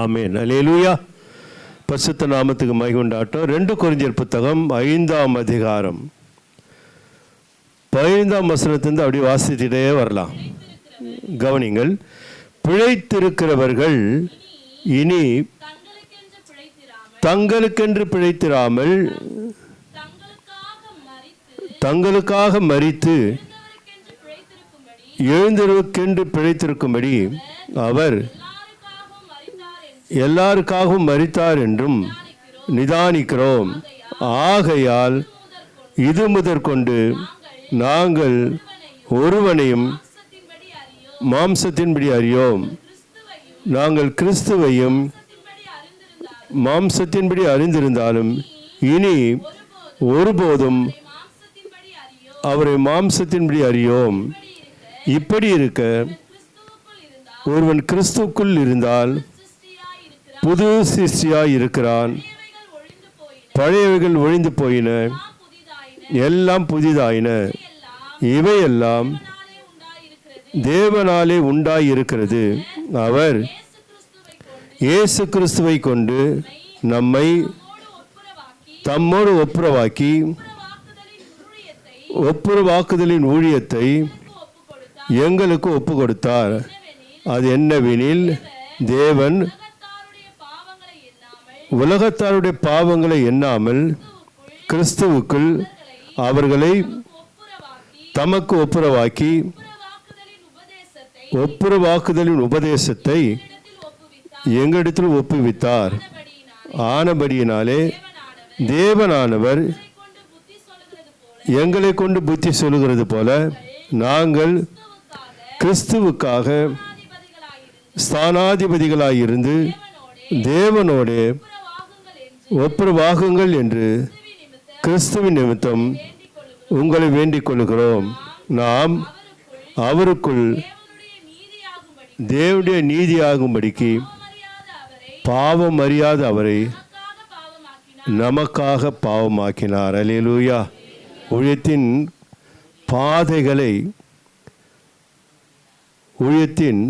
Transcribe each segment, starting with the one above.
ஆமென். அல்லேலூயா. பரிசுத்த நாமத்துக்கு மகிமை உண்டாகட்டும். 2 கொரிந்தியர் புத்தகம் 5ஆம் அதிகாரம் 15ஆம் வசனத்திலிருந்து அப்படி வாசித்துட்டே வரலாம். கவனிங்கள். பிழைத்திருக்கிறவர்கள் இனி தங்களுக்கென்று பிழைத்திராமல் தங்களுக்காக மரித்து எழுந்தவருக்கென்று பிழைத்திருக்கும்படி அவர் எல்லாருக்காகவும் மரித்தார் என்றும் நிதானிக்கிறோம். ஆகையால் இது முதற்கொண்டு நாங்கள் ஒருவனையும் மாம்சத்தின்படி அறியோம். நாங்கள் கிறிஸ்துவையும் மாம்சத்தின்படி அறிந்திருந்தாலும் இனி ஒருபோதும் அவரை மாம்சத்தின்படி அறியோம். இப்படி இருக்க ஒருவன் கிறிஸ்துவுக்குள் இருந்தால் புது சிருஷ்டியாய் இருக்கிறான். பழையவைகள் ஒழிந்து போயின, எல்லாம் புதிதாயின. இவையெல்லாம் தேவனாலே உண்டாயிருக்கிறது. அவர் இயேசு கிறிஸ்துவை கொண்டு நம்மை தம்மோடு ஒப்புரவாக்கி ஒப்புரவாக்குதலின் ஊழியத்தை எங்களுக்கு ஒப்பு கொடுத்தார். அது என்னவெனில், தேவன் உலகத்தாருடைய பாவங்களை எண்ணாமல் கிறிஸ்துவுக்குள் அவர்களை தமக்கு ஒப்புரவாக்கி ஒப்புரவாக்குதலின் உபதேசத்தை எங்களிடத்தில் ஒப்புவித்தார். ஆனபடியினாலே தேவனானவர் எங்களை கொண்டு புத்தி சொல்லுகிறது போல நாங்கள் கிறிஸ்துவுக்காக ஸ்தானாதிபதிகளாயிருந்து தேவனோடு ஒப்புரவாகுங்கள் என்று கிறிஸ்துவின் நிமித்தம் உங்களை வேண்டிக் கொள்கிறோம். நாம் அவருக்குள் தேவனுடைய நீதியாகும்படிக்கு பாவம் அறியாத அவரை நமக்காக பாவமாக்கினார். அல்லேலூயா. ஊழியத்தின் பாதைகளை, ஊழியத்தின்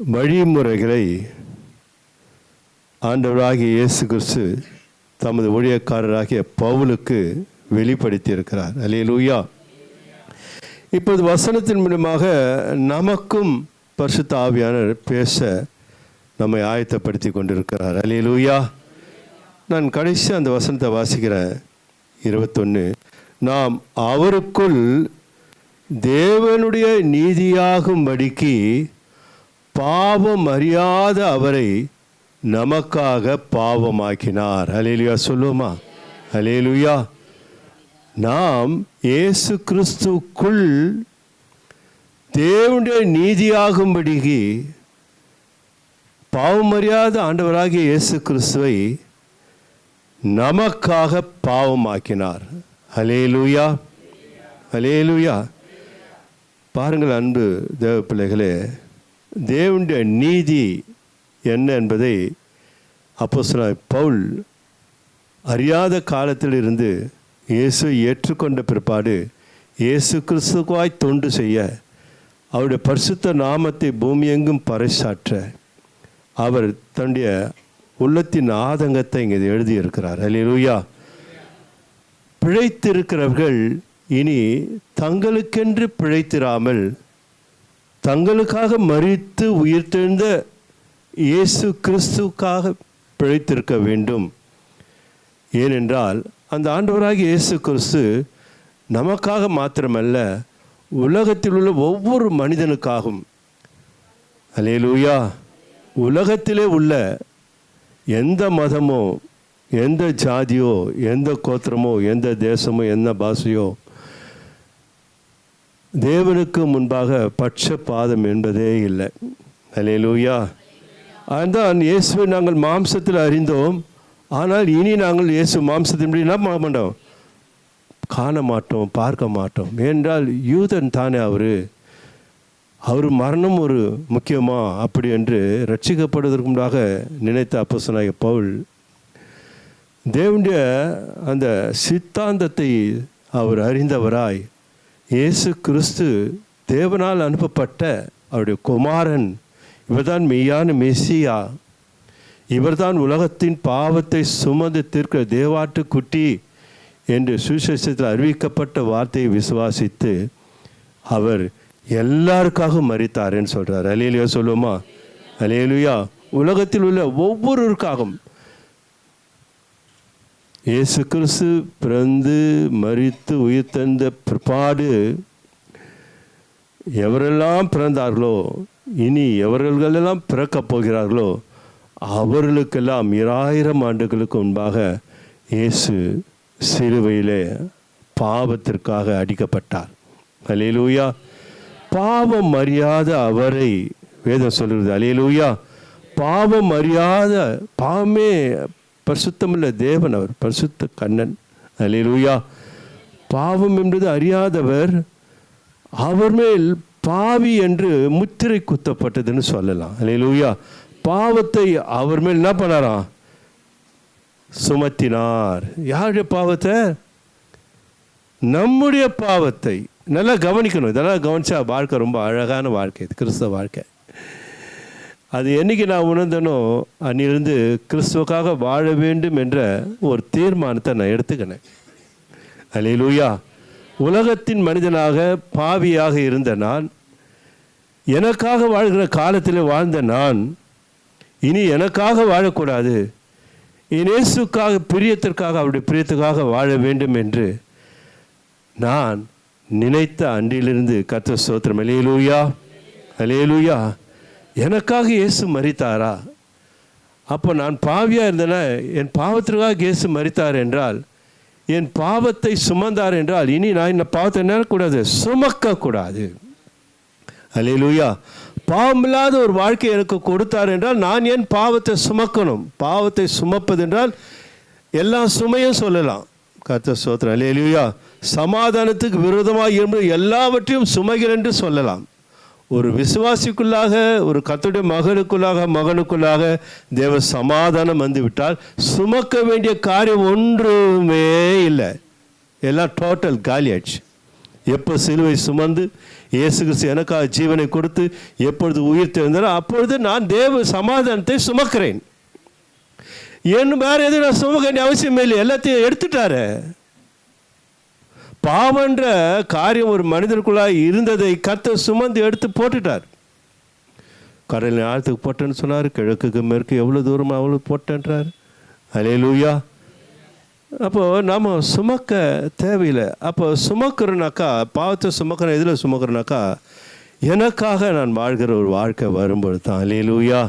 வழிமுறைகளை ஆண்டவராகிய இயேசு கிறிஸ்து தமது ஊழியக்காரராகிய பவுலுக்கு வெளிப்படுத்தியிருக்கிறார். அல்லேலூயா. இப்போது வசனத்தின் மூலமாக நமக்கும் பரிசுத்த ஆவியானவர் பேச நம்மை ஆயத்தப்படுத்தி கொண்டிருக்கிறார். அல்லேலூயா. நான் கடைசி அந்த வசனத்தை வாசிக்கிறேன். 21. நாம் அவருக்குள் தேவனுடைய நீதியாகும்படிக்கு பாவம் அறியாத அவரை நமக்காக பாவமாக்கினார். அல்லேலூயா. சொல்லுமா? அல்லேலூயா. நாம் இயேசு கிறிஸ்துக்குள் தேவனுடைய நீதியாகும்படிக்கு பாவம் அறியாத ஆண்டவராகிய இயேசு கிறிஸ்துவை நமக்காக பாவமாக்கினார். அல்லேலூயா. அல்லேலூயா. பாருங்கள் அன்பு தேவ பிள்ளைகளே, தேவனுடைய நீதி என்ன என்பதை அப்போஸ்தலனாகிய பவுல் அறியாத காலத்திலிருந்து இயேசு ஏற்றுக்கொண்ட பிற்பாடு இயேசு கிறிஸ்துவாய் தொண்டு செய்ய, அவருடைய பரிசுத்த நாமத்தை பூமியெங்கும் பறைசாற்ற அவர் தன்னுடைய உள்ளத்தின் ஆதங்கத்தை இங்கே எழுதியிருக்கிறார். அல்லேலூயா. பிழைத்திருக்கிறவர்கள் இனி தங்களுக்கென்று பிழைத்திராமல் தங்களுக்காக மரித்து உயிர்த்தெழுந்த இயேசு கிறிஸ்துவுக்காக பிழைத்திருக்க வேண்டும். ஏனென்றால் அந்த ஆண்டவராகிய இயேசு கிறிஸ்து நமக்காக மாத்திரமல்ல, உலகத்தில் உள்ள ஒவ்வொரு மனிதனுக்காகவும், அல்லேலூயா, உலகத்திலே உள்ள எந்த மதமோ எந்த ஜாதியோ எந்த கோத்திரமோ எந்த தேசமோ எந்த பாஷையோ தேவனுக்கு முன்பாக பட்சபாதம் என்பதே இல்லை. அல்லேலூயா. அதுதான் இயேசுவை நாங்கள் மாம்சத்தில் அறிந்தோம். ஆனால் இனி நாங்கள் இயேசு மாம்சத்தின்படி என்ன பண்ண மாட்டோம், காண மாட்டோம், பார்க்க மாட்டோம். ஏனென்றால் யூதன் தானே அவர் மரணம் ஒரு முக்கியமா அப்படி என்று ரட்சிக்கப்படுவதற்கு முன்பாக நினைத்த அப்போஸ்தலனாகிய பவுல் தேவனுடைய அந்த சித்தாந்தத்தை அவர் அறிந்தவராய், இயேசு கிறிஸ்து தேவனால் அனுப்பப்பட்ட அவருடைய குமாரன், இவர்தான் மெய்யான மெசியா இவர்தான் உலகத்தின் பாவத்தை சுமந்து தீர்க்கிற தேவாட்டு குட்டி என்று சுவிசேஷத்தில் அறிவிக்கப்பட்ட வார்த்தையை விசுவாசித்து அவர் எல்லாருக்காக மரித்தார்ன்னு சொல்கிறார். அல்லேலூயா சொல்லுவோமா? அல்லேலூயா. உலகத்தில் உள்ள ஒவ்வொருவருக்காகவும் இயேசு கிறிஸ்து பிறந்து மரித்து உயிர்த்தெழுந்த பிற்பாடு எவரெல்லாம் பிறந்தார்களோ, இனி எவர்களெல்லாம் பிறக்கப் போகிறார்களோ அவர்களுக்கெல்லாம் 2000 ஆண்டுகளுக்கு முன்பாக இயேசு சிலுவையிலே பாவத்திற்காக அடிக்கப்பட்டார். அல்லேலூயா. பாவம் அறியாத அவரை வேதம் சொல்கிறது. அல்லேலூயா. பாவம் அறியாத, பாவமே பரிசுத்தமுள்ள தேவன் அவர், பரிசுத்த கண்ணன். அல்லேலூயா. பாவம் என்பது அறியாதவர், அவர் மேல் பாவி என்று முத்திரை குத்தப்பட்டதுன்னு சொல்லலாம். அல்லேலூயா. பாவத்தை அவர் மேல் என்ன பண்ணாராம்? சுமத்தினார். யாருடைய பாவத்தை? நம்முடைய பாவத்தை. நல்லா கவனிக்கணும். இதெல்லாம் கவனிச்சா வாழ்க்கை ரொம்ப அழகான வாழ்க்கை, இது கிறிஸ்தவ வாழ்க்கை. அது என்றைக்கு நான் உணர்ந்தனோ அன்னிலிருந்து கிறிஸ்துவுக்காக வாழ வேண்டும் என்ற ஒரு தீர்மானத்தை நான் எடுத்துக்கினேன். அல்லேலூயா. உலகத்தின் மனிதனாக பாவியாக இருந்த நான், எனக்காக வாழ்கிற காலத்தில் வாழ்ந்த நான் இனி எனக்காக வாழக்கூடாது, இயேசுக்காக, பிரியத்திற்காக, அவருடைய பிரியத்துக்காக வாழ வேண்டும் என்று நான் நினைத்த அன்றிலிருந்து கர்த்தர் ஸ்தோத்திரம். அல்லேலூயா. அல்லேலூயா. எனக்காக இயேசு மரித்தாரா? அப்போ நான் பாவியாக இருந்தேன்னா என் பாவத்திற்காக இயேசு மரித்தார் என்றால், என் பாவத்தை சுமந்தார் என்றால், இனி நான் இந்த பாவத்தை நினைக்கக்கூடாது, சுமக்கக்கூடாது. அல்லேலூயா. பாவமில்லாத ஒரு வாழ்க்கை எனக்கு கொடுத்தார் என்றால் நான் ஏன் பாவத்தை சுமக்கணும்? பாவத்தை சுமப்பது என்றால் எல்லா சுமையும் சொல்லலாம். கர்த்தர் ஸ்தோத்திரம். அல்லேலூயா. சமாதானத்துக்கு விரோதமாக இருந்து எல்லாவற்றையும் சுமைகள் என்று சொல்லலாம். ஒரு விசுவாசிக்குள்ளாக, ஒரு கர்த்தருடைய மகனுக்குள்ளாக தேவ சமாதானம் வந்துவிட்டால் சுமக்க வேண்டிய காரியம் ஒன்றுமே இல்லை. எல்லாம் டோட்டல் காலி ஆயிடுச்சு. எப்போ சிலுவை சுமந்து இயேசு கிறிஸ்து எனக்காக ஜீவனை கொடுத்து எப்பொழுது உயிர் தெழுந்தாரோ அப்பொழுது நான் தேவ சமாதானத்தை சுமக்கிறேன். என்ன வேறு எதுவும் நான் சுமக்க வேண்டிய அவசியம் இல்லை, எல்லாத்தையும் எடுத்துட்டாரு. பாவன்ற காரியம் ஒரு மனிதனுக்குள்ளாக இருந்ததை கர்த்தர் சுமந்து எடுத்து போட்டுட்டார். கடலின் ஆழத்துக்கு போட்டேன்னு சொன்னார், கிழக்குக்கு மேற்கு எவ்வளோ தூரமாக அவ்வளோ போட்டேன்றார். அல்லேலூயா. அப்போது நாம் சுமக்க தேவையில்லை. அப்போ சுமக்கிறோனாக்கா, பாவத்தை சுமக்கிற இதில் சுமக்கிறோனாக்கா எனக்காக நான் வாழ்கிற ஒரு வாழ்க்கை வரும்பொழுது தான். அல்லேலூயா.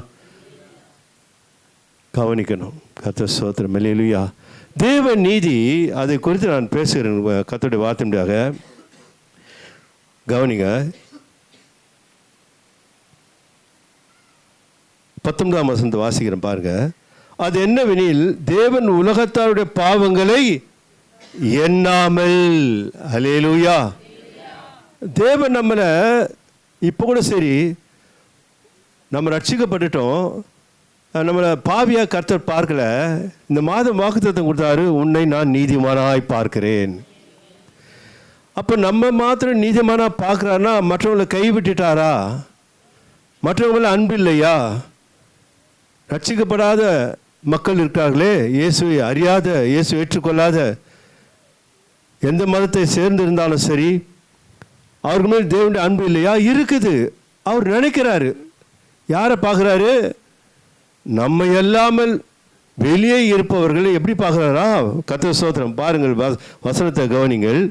கவனிக்கணும். கர்த்தர் ஸ்தோத்திரம். அல்லேலூயா. தேவ நீதி, அதை குறித்து நான் பேசுகிறேன் கர்த்தருடைய வார்த்தையாக. கவனிங்க. 19ஆம் வசனத்தை வாசிக்கிறேன் பாருங்க. அது என்னவெனில், தேவன் உலகத்தாருடைய பாவங்களை எண்ணாமல். அல்லேலூயா. தேவன் நம்மளை இப்போ கூட சரி, நம்ம ரட்சிக்கப்பட்டுட்டோம், நம்மளை பாவியாக கர்த்தர் பார்க்கல. இந்த மாதம் வாக்குத்தத்தம் கொடுத்தாரு, உன்னை நான் நீதிமானாய் பார்க்கிறேன். அப்போ நம்ம மாத்திரம் நீதிமானாக பார்க்குறாருன்னா மற்றவங்களை கைவிட்டுட்டாரா? மற்றவங்கள அன்பு இல்லையா? ரட்சிக்கப்படாத மக்கள் இருக்கார்களே, இயேசுவை அறியாத, இயேசு ஏற்றுக்கொள்ளாத, எந்த மதத்தை சேர்ந்திருந்தாலும் சரி, அவருக்கு மேல் தேவனுடைய அன்பு இல்லையா? இருக்குது. அவர் நினைக்கிறாரு. யாரை பார்க்குறாரு? நம்ம எல்லாமல் வெளியே இருப்பவர்களை எப்படி பார்க்குறாரா? கர்த்தர் ஸ்தோத்திரம். பாருங்கள், வசனத்தை கவனிங்கள்.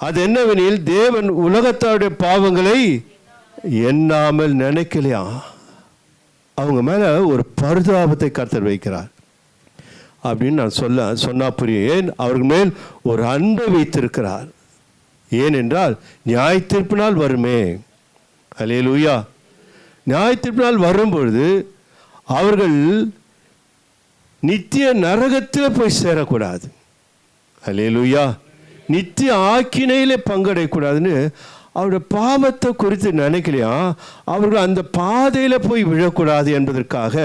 அது என்னவெனில், தேவன் உலகத்தாருடைய பாவங்களை எண்ணாமல் நினைக்கலையா? அவங்க மேலே ஒரு பரிதாபத்தை கர்த்தர் வைக்கிறார் அப்படின்னு நான் சொன்னா புரியும். ஏன்? அவர்கள் மேல் ஒரு அன்பை வைத்திருக்கிறார். ஏனென்றால் நியாய தீர்ப்பினால் வருமே. அல்லேலூயா. நியாய தீர்ப்பினால் வரும்பொழுது அவர்கள் நித்திய நரகத்தில் போய் சேரக்கூடாது. அல்லேலூயா. நித்திய ஆக்கினையிலே பங்கடையக்கூடாதுன்னு அவருடைய பாவத்தை குறித்து நினைக்கலையா? அவர்கள் அந்த பாதையில் போய் விழக்கூடாது என்பதற்காக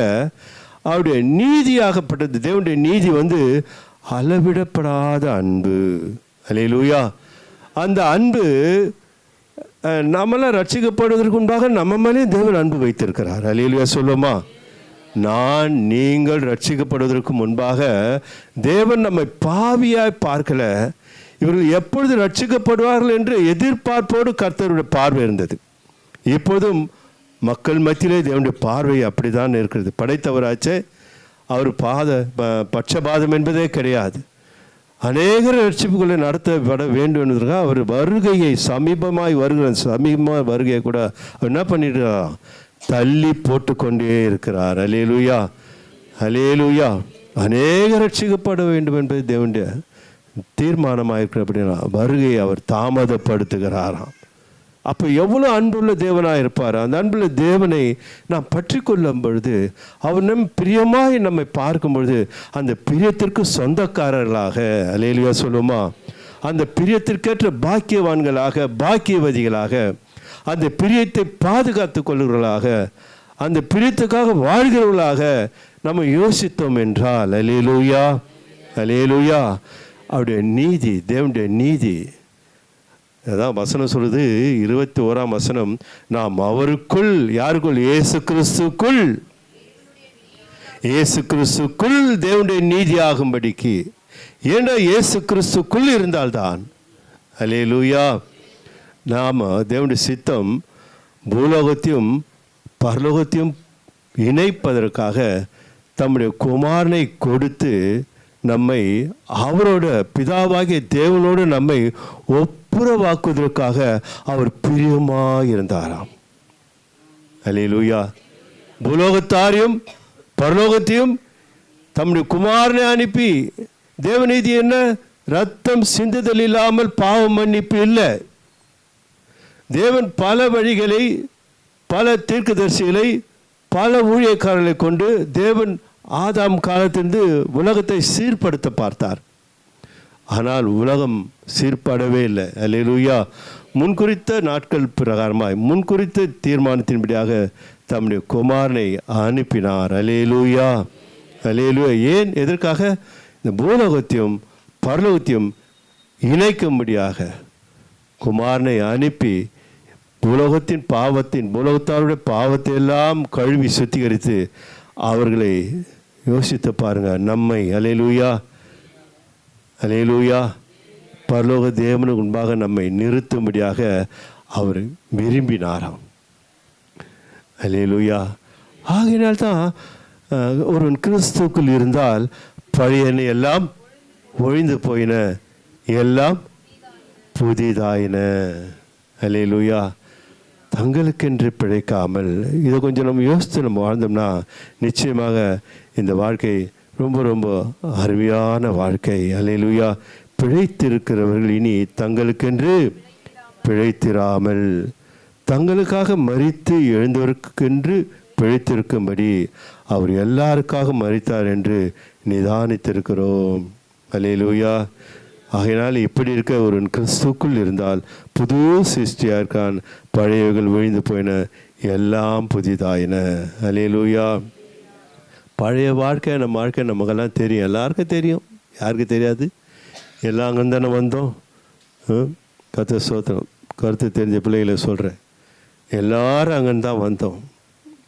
அவருடைய நீதியாகப்பட்டது, தேவனுடைய நீதி அளவிடப்படாத அன்பு. அல்லேலூயா. அந்த அன்பு நம்மளாம் ரட்சிக்கப்படுவதற்கு முன்பாக நம்ம மேலே தேவன் அன்பு வைத்திருக்கிறார். அல்லேலூயா சொல்லுமா? நீங்கள் ரட்சிக்கப்படுவதற்கு முன்பாக தேவன் நம்மை பாவியாய் பார்க்கல. இவர்கள் எப்பொழுது ரட்சிக்கப்படுவார்கள் என்று எதிர்பார்ப்போடு கர்த்தருடைய பார்வை இருந்தது. இப்போதும் மக்கள் மத்தியிலே தேவனுடைய பார்வை அப்படிதான் இருக்கிறது. படைத்தவராச்சே, அவர் பட்சபாதம் என்பதே கிடையாது. அநேக ரட்சிப்புகளை நடத்தப்பட வேண்டும் என்பதற்காக அவர் வருகையை சமீபமாய் வருகையை கூட என்ன பண்ணிட்டு தள்ளி போட்டு கொண்டே இருக்கிறார். அல்லேலூயா, அல்லேலூயா. அநேக ரட்சிக்கப்பட வேண்டும் என்பது தேவனுடைய தீர்மானமாக இருக்கிற அப்படின்னா வருகையை அவர் தாமதப்படுத்துகிறாராம். அப்போ எவ்வளோ அன்புள்ள தேவனாக இருப்பார். அந்த அன்புள்ள தேவனை நாம் பற்றி கொள்ளும் பொழுது, அவர் பிரியமாய் நம்மை பார்க்கும் பொழுது அந்த பிரியத்திற்கு சொந்தக்காரர்களாக, அல்லேலூயா சொல்லுமா, அந்த பிரியத்திற்கேற்ற பாக்கியவான்களாக, பாக்கியவதிகளாக, அந்த பிரியத்தை பாதுகாத்து கொள்கிறவர்களாக, அந்த பிரியத்துக்காக வாழ்கிறவர்களாக நம்ம யோசித்தோம் என்றால், அல்லேலூயா, அல்லேலூயா, அவருடைய நீதி, தேவனுடைய நீதி. அதான் வசனம் சொல்லுது, 21ஆம் வசனம், நாம் அவருக்குள், யாருக்குள்? இயேசு கிறிஸ்துக்குள், இயேசு கிறிஸ்துக்குள் தேவனுடைய நீதி ஆகும்படிக்கு. ஏன்னா இயேசு கிறிஸ்துக்குள் இருந்தால்தான், அல்லேலூயா, நாம் தேவனுடைய சித்தம் பூலோகத்தையும் பரலோகத்தையும் இணைப்பதற்காக தம்முடைய குமாரனை கொடுத்து நம்மை அவரோட பிதாவாகிய தேவனோடு நம்மை ஒப்புரவாக்குவதற்காக அவர் பிரியமாக இருந்தாராம். அல்லேலூயா. பூலோகத்தாரையும் பரலோகத்தையும் தம்முடைய குமாரனை அனுப்பி, தேவநீதி என்ன? ரத்தம் சிந்துதல் இல்லாமல் பாவ மன்னிப்பு இல்லை. தேவன் பல வழிகளை, பல தீர்க்கதரிசிகளை, பல ஊழியக்காரர்களை கொண்டு தேவன் ஆதாம் காலத்திலிருந்து உலகத்தை சீர்படுத்த பார்த்தார். ஆனால் உலகம் சீர்படவே இல்லை. அல்லேலூயா. முன்குறித்த நாட்கள் பிரகாரமாய், முன்குறித்த தீர்மானத்தின்படியாக தம்முடைய குமாரனை அனுப்பினார். அல்லேலூயா, அல்லேலூயா. ஏன்? எதற்காக? இந்த பூலோகத்தையும் பரலோகத்தையும் இணைக்கும்படியாக குமாரனை அனுப்பி பூலோகத்தாருடைய பாவத்தை எல்லாம் கழுவி சுத்திகரித்து அவர்களை யோசித்து பாருங்க, நம்மை, அல்லேலூயா, அல்லேலூயா, பரலோக தேவனுக்கு முன்பாக நம்மை நிறுத்தும்படியாக அவர் விரும்பினாராம். அல்லேலூயா. ஆகையினால்தான் ஒருவன் கிறிஸ்துக்குள் இருந்தால் பழையன எல்லாம் ஒழிந்து போயின, எல்லாம் புதிதாயின. அல்லேலூயா. தங்களுக்கென்று பிழைக்காமல், இதை கொஞ்சம் நம்ம யோசித்து நம்ம வாழ்ந்தோம்னா நிச்சயமாக இந்த வாழ்க்கை ரொம்ப ரொம்ப அருமையான வாழ்க்கை. அல்லேலூயா. பிழைத்திருக்கிறவர்கள் இனி தங்களுக்கென்று பிழைத்திராமல் தங்களுக்காக மரித்து எழுந்தவருக்கென்று பிழைத்திருக்கும்படி அவர் எல்லாருக்காக மரித்தார் என்று நிதானித்திருக்கிறோம். அல்லேலூயா. ஆகையினால் இப்படி இருக்க ஒரு கிறிஸ்துக்குள் இருந்தால் புது சிருஷ்டியாக இருக்கான், பழையவைகள் ஒழிந்து போயின, எல்லாம் புதிதாயின. அல்லேலூயா. பழைய வாழ்க்கை, நம்ம வாழ்க்கை நமக்கெல்லாம் தெரியும், எல்லாருக்கும் தெரியும். யாருக்கு தெரியாது? எல்லாம் அங்கே தானே வந்தோம். கர்த்தர் ஸ்தோத்திரம். கருத்து தெரிஞ்ச பிள்ளைகளை சொல்கிறேன், எல்லாரும் அங்கேருந்து தான் வந்தோம்.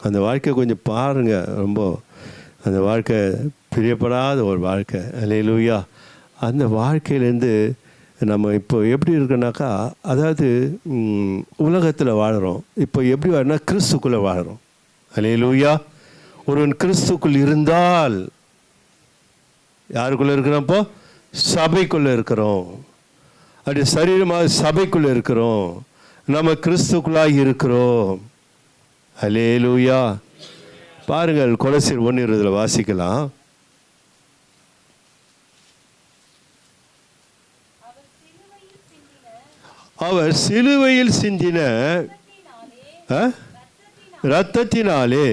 அந்த வாழ்க்கை கொஞ்சம் பாருங்கள். ரொம்ப அந்த வாழ்க்கை பிரியப்படாத ஒரு வாழ்க்கை. அல்லேலூயா. அந்த வாழ்க்கையிலேருந்து நம்ம இப்போ எப்படி இருக்குனாக்கா, அதாவது உலகத்தில் வாழுகிறோம். இப்போ எப்படி வாழனா, கிறிஸ்துக்குள்ளே வாழுகிறோம். அல்லேலூயா. ஒருவன் கிறிஸ்துக்குள் இருந்தால், யாருக்குள்ளே இருக்கிறோம்ப்போ? சபைக்குள்ளே இருக்கிறோம். அப்படி சரீரமாக சபைக்குள்ளே இருக்கிறோம். நம்ம கிறிஸ்துக்குள்ளாக இருக்கிறோம். அல்லேலூயா. பாருங்கள், கொலோசியர் 1:20 வாசிக்கலாம். அவர் சிலுவையில் சிந்தின இரத்தத்தினாலே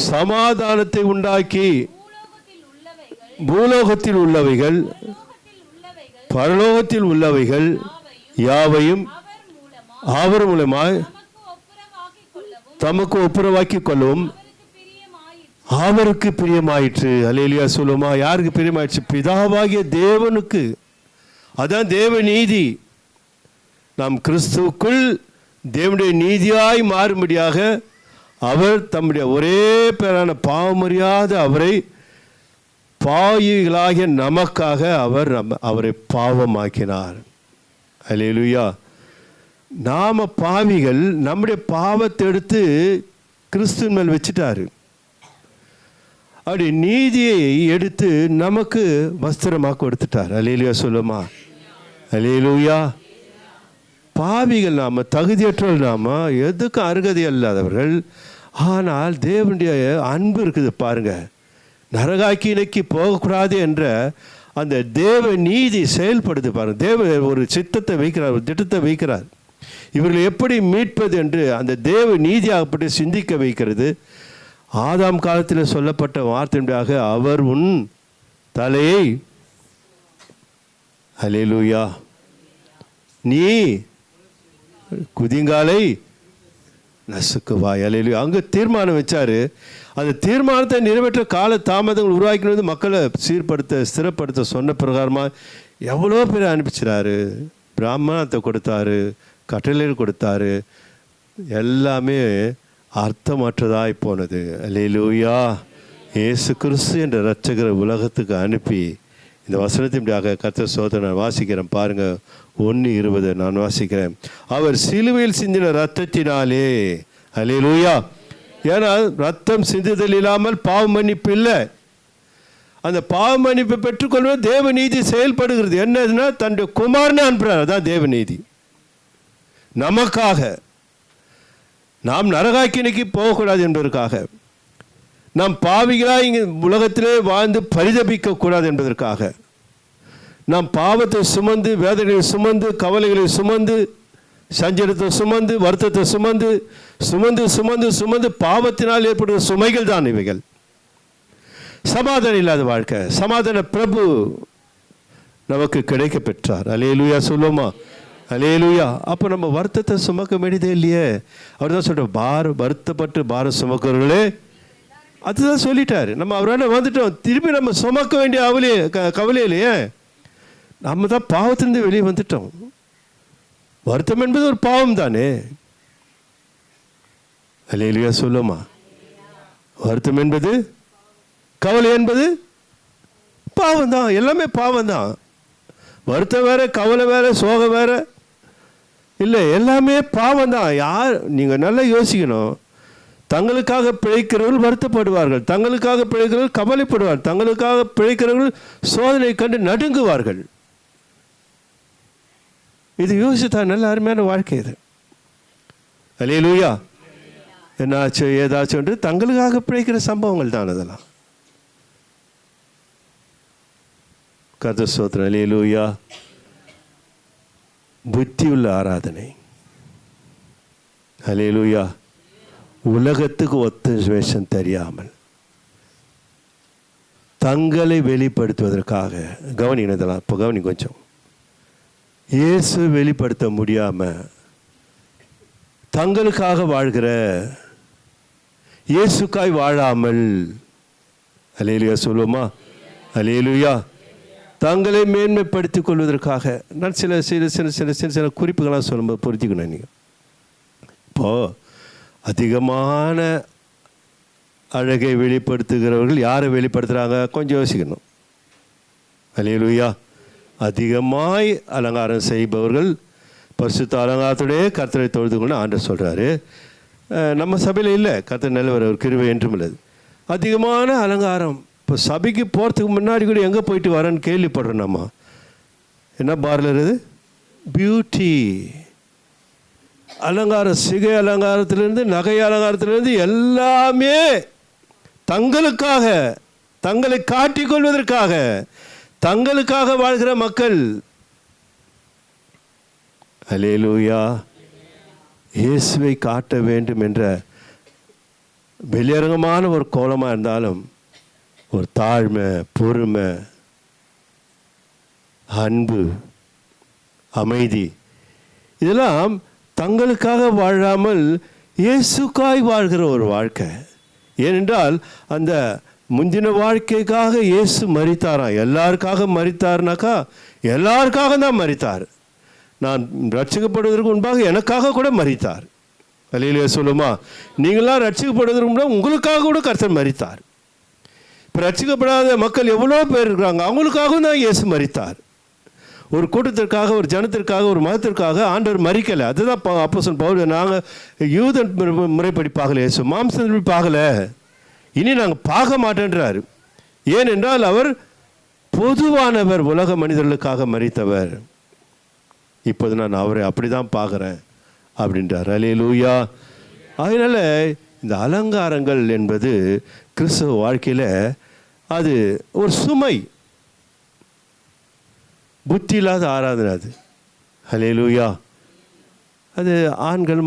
சமாதானத்தை உண்டாக்கி பூலோகத்தில் உள்ளவைகள் பரலோகத்தில் உள்ளவைகள் யாவையும் அவர் மூலமாய் தமக்கு ஒப்புரவாக்கி கொள்ளவும் அவருக்கு பிரியமாயிற்று. அல்லேலூயா சொல்லுமா. யாருக்கு பிரியமாயிற்று? பிதாவாகிய தேவனுக்கு. அதான் தேவ நீதி. நாம் கிறிஸ்துவுக்குள் தேவனுடைய நீதியாய் மாறும்படியாக அவர் தம்முடைய ஒரே பேரான பாவமறியாத அவரை பாவிகளாகிய நமக்காக அவரை பாவமாக்கினார். அல்லேலூயா. நாம் பாவிகள், நம்முடைய பாவத்தை எடுத்து கிறிஸ்துவின் மேல் வச்சுட்டாரு. அப்படி நீதியை எடுத்து நமக்கு வஸ்திரமாக கொடுத்துட்டார். அல்லேலூயா சொல்லுமா? அல்லேலூயா. பாவிகள் நாம், தகுதியற்றவர்கள் நாம், எதுக்கும் அருகதை அல்லாதவர்கள். ஆனால் தேவனுடைய அன்பு இருக்குது பாருங்க. நரகாக்கினைக்கு போகக்கூடாது என்ற அந்த தேவ நீதி செயல்படுது பாருங்க. தேவ ஒரு சித்தத்தை வைக்கிறார், ஒரு திட்டத்தை வைக்கிறார். இவர்களை எப்படி மீட்பது என்று அந்த தேவ நீதியாகப்பட்டு சிந்திக்க வைக்கிறது. ஆதாம் காலத்தில் சொல்லப்பட்ட வார்த்தையாக அவர் உன் தலையை, அல்லேலூயா, நீ குதிங்காலை நசுக்குவாய். அல்லேலூயா. அங்கே தீர்மானம் வச்சாரு. அந்த தீர்மானத்தை நிறைவேற்ற கால தாமதங்கள் உருவாக்கினது மக்களை சீர்படுத்த ஸ்திரப்படுத்த சொன்ன பிரகாரமாக எவ்வளோ பேர் அனுப்பிச்சிடாரு. பிராமணத்தை கொடுத்தாரு, கட்டளைகள் கொடுத்தாரு. எல்லாமே அர்த்தமற்றதாய் போனது. அல்லேலூயா. இயேசு கிறிஸ்து என்ற இரட்சகரை உலகத்துக்கு அனுப்பி இந்த வசனத்தின்பாக கர்த்தர் சோதனை நான் வாசிக்கிறேன் பாருங்கள். 1:20 நான் வாசிக்கிறேன். அவர் சிலுவையில் சிந்தின ரத்தத்தினாலே, அல்லேலூயா. ஏன்னா ரத்தம் சிந்துதல் இல்லாமல் பாவ மன்னிப்பு இல்லை. அந்த பாவ மன்னிப்பை பெற்றுக்கொள்வது தேவ நீதி செயல்படுகிறது. என்னதுன்னா தன்னுடைய குமாரனை அனுப்புகிறார். அதான் தேவ நீதி. நமக்காக, நாம் நரகாக்கினைக்கு போகக்கூடாது என்பதற்காக, நாம் பாவிகளாக இங்கே உலகத்திலே வாழ்ந்து பரிதபிக்கக்கூடாது என்பதற்காக, நாம் பாவத்தை சுமந்து, வேதனைகளை சுமந்து, கவலைகளை சுமந்து, சஞ்சலத்தை சுமந்து, வருத்தத்தை சுமந்து சுமந்து சுமந்து சுமந்து பாவத்தினால் ஏற்படுகிற சுமைகள் தான் இவைகள். சமாதானம் இல்லாத வாழ்க்கை. சமாதான பிரபு நமக்கு கிடைக்க பெற்றார். அல்லேலூயா சொல்லுமா? அல்லேலூயா. அப்போ நம்ம வருத்தத்தை சுமக்க வேண்டியதே இல்லையே. அவர் தான் சொல்கிற வருத்தப்பட்டு பாரம் சுமக்கிறவர்களே, அதுதான் சொல்லிட்டார். நம்ம அவரால் வந்துட்டோம். திருப்பி நம்ம சுமக்க வேண்டிய கவலை இல்லையே. நம்ம தான் பாவத்திலிருந்து வெளியே வந்துட்டோம். வருத்தம் என்பது ஒரு பாவம் தானே. அல்லேலூயா சொல்லுமா? வருத்தம் என்பது, கவலை என்பது பாவம் தான். எல்லாமே பாவம் தான். வருத்தம் வேற, கவலை வேற, சோகம் வேற இல்லை, எல்லாமே பாவம் தான். யார், நீங்கள் நல்லா யோசிக்கணும். தங்களுக்காக பிழைக்கிறவர்கள் வருத்தப்படுவார்கள், தங்களுக்காக பிழைக்கிறவர்கள் கவலைப்படுவார்கள், தங்களுக்காக பிழைக்கிறவர்கள் சோதனை கண்டு நடுங்குவார்கள். இது யோசித்தா நல்ல அருமையான வாழ்க்கை இது. அல்லேலூயா. என்னாச்சு ஏதாச்சும் என்று தங்களுக்காக பிழைக்கிற சம்பவங்கள் தான் அதெல்லாம். கர்த்தர் ஸ்தோத்திரம். அல்லேலூயா. புத்தியுள்ள ஆராதனை. அல்லேலூயா. உலகத்துக்கு ஒத்த வேஷம் தெரியாமல் தங்களை வெளிப்படுத்துவதற்காக, கவனினதெல்லாம் இப்போ கவனி கொஞ்சம். இயேசு வெளிப்படுத்த முடியாமல் தங்களுக்காக வாழ்கிற, இயேசுக்காய் வாழாமல், அல்லேலூயா சொல்லுமா? அல்லேலூயா. தங்களை மேன்மைப்படுத்திக் கொள்வதற்காக நான் சில சில சில சில சில சில குறிப்புகளாக சொல்லும்போது புரிஞ்சுக்கணும். நீங்கள் இப்போது அதிகமான அழகை வெளிப்படுத்துகிறவர்கள் யாரை வெளிப்படுத்துகிறாங்க? கொஞ்சம் யோசிக்கணும். அல்லேலூயா. அதிகமாய் அலங்காரம் செய்பவர்கள் பரிசுத்த அலங்காரத்துடைய கர்த்தரை தொழுது கொண்டு ஆண்டவர் சொல்கிறாரு. நம்ம சபையில் இல்லை, கர்த்தர் நல்லவர், ஒரு கிருபை என்றும் உள்ளது. அதிகமான அலங்காரம். இப்போ சபைக்கு போகிறதுக்கு முன்னாடி கூட எங்கே போயிட்டு வரேன்னு கேள்விப்படுறோம். நம்ம என்ன பார்லர் இது? பியூட்டி அலங்காரம். சிகை அலங்காரத்திலேருந்து நகை அலங்காரத்திலேருந்து எல்லாமே தங்களுக்காக, தங்களை காட்டிக்கொள்வதற்காக, தங்களுக்காக வாழ்கிற மக்கள். அல்லேலூயா. இயேசுவை காட்ட வேண்டும் என்ற வெளியரங்கமான ஒரு கோலமாக இருந்தாலும் ஒரு தாழ்மை, பொறுமை, அன்பு, அமைதி, இதெல்லாம் தங்களுக்காக வாழாமல் இயேசுக்காய் வாழ்கிற ஒரு வாழ்க்கை. ஏனென்றால் அந்த முந்தின வாழ்க்கைக்காக இயேசு மரித்தாராம். எல்லாருக்காக மரித்தார்னாக்கா எல்லாருக்காக தான் மரித்தார். நான் ரட்சிக்கப்படுவதற்கு முன்பாக எனக்காக கூட மரித்தார். அல்லேலூயா சொல்லுமா. நீங்களாம் ரட்சிக்கப்படுவதற்கு முன்னாடி உங்களுக்காக கூட கர்த்தர் மரித்தார். இப்போ ரட்சிக்கப்படாத மக்கள் எவ்வளோ பேர் இருக்கிறாங்க, அவங்களுக்காகவும் தான் இயேசு மரித்தார். ஒரு கூட்டத்திற்காக, ஒரு ஜனத்திற்காக, ஒரு மதத்திற்காக ஆண்டவர் மரிக்கலை. அதுதான் அப்போஸ்தலன் பவுல், நாங்கள் யூதன் முறைப்படி பார்க்கல, இயேசு மாம்சப்படி பார்க்கல, இனி நாங்கள் பார்க்க மாட்டேன்றார். ஏனென்றால் அவர் பொதுவானவர், உலக மனிதர்களுக்காக மரித்தவர். இப்போது நான் அவரை அப்படி தான் பார்க்குறேன் அப்படின்றார். அல்லேலூயா. அதனால் இந்த அலங்காரங்கள் என்பது கிறிஸ்தவ வாழ்க்கையில் அது ஒரு சுமை, புத்தி இல்லாத ஆராதனை அது. அல்லேலூயா. அது ஆண்கள்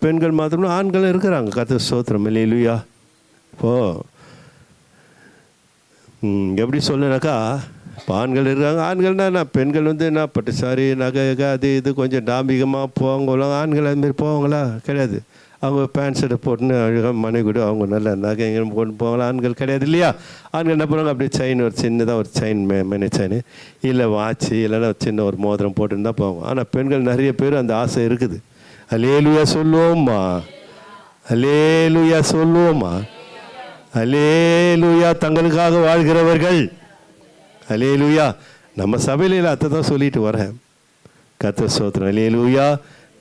பெண்கள் மாத்திரம், ஆண்களும் இருக்கிறாங்க. கர்த்தர் ஸ்தோத்திரம். அல்லேலூயா. இப்போது எப்படி சொல்லனாக்கா, இப்போ ஆண்கள் இருக்காங்க. ஆண்கள்னால் பெண்கள் நான் பட்டு சாரி நகை அது இது கொஞ்சம் டாம்பிகமாக போவாங்க. ஆண்கள் அதுமாரி போவாங்களா? கிடையாது. அவங்க பேண்ட் ஷர்ட்டை போட்டுன்னு அழகாக மனைவி கூட அவங்க நல்ல நகை எங்கே போட்டு போவாங்களா? ஆண்கள் கிடையாது இல்லையா? ஆண்கள் என்ன பண்ணுவாங்க, அப்படியே செயின், ஒரு சின்னதாக ஒரு செயின், மேனே செயின், இல்லை வாட்சி, இல்லைன்னா சின்ன ஒரு மோதிரம் போட்டுன்னு தான் போவாங்க. ஆனால் பெண்கள் நிறைய பேர் அந்த ஆசை இருக்குது. அல்லேலூயா சொல்லுவோம்மா, அல்லேலூயா சொல்லுவோம்மா, அல்லேலூயா. தங்களுக்காக வாழ்கிறவர்கள், அல்லேலூயா. நம்ம சபையில் அத்தை தான் சொல்லிட்டு வரேன். கர்த்தர் ஸ்தோத்திரம். அல்லேலூயா.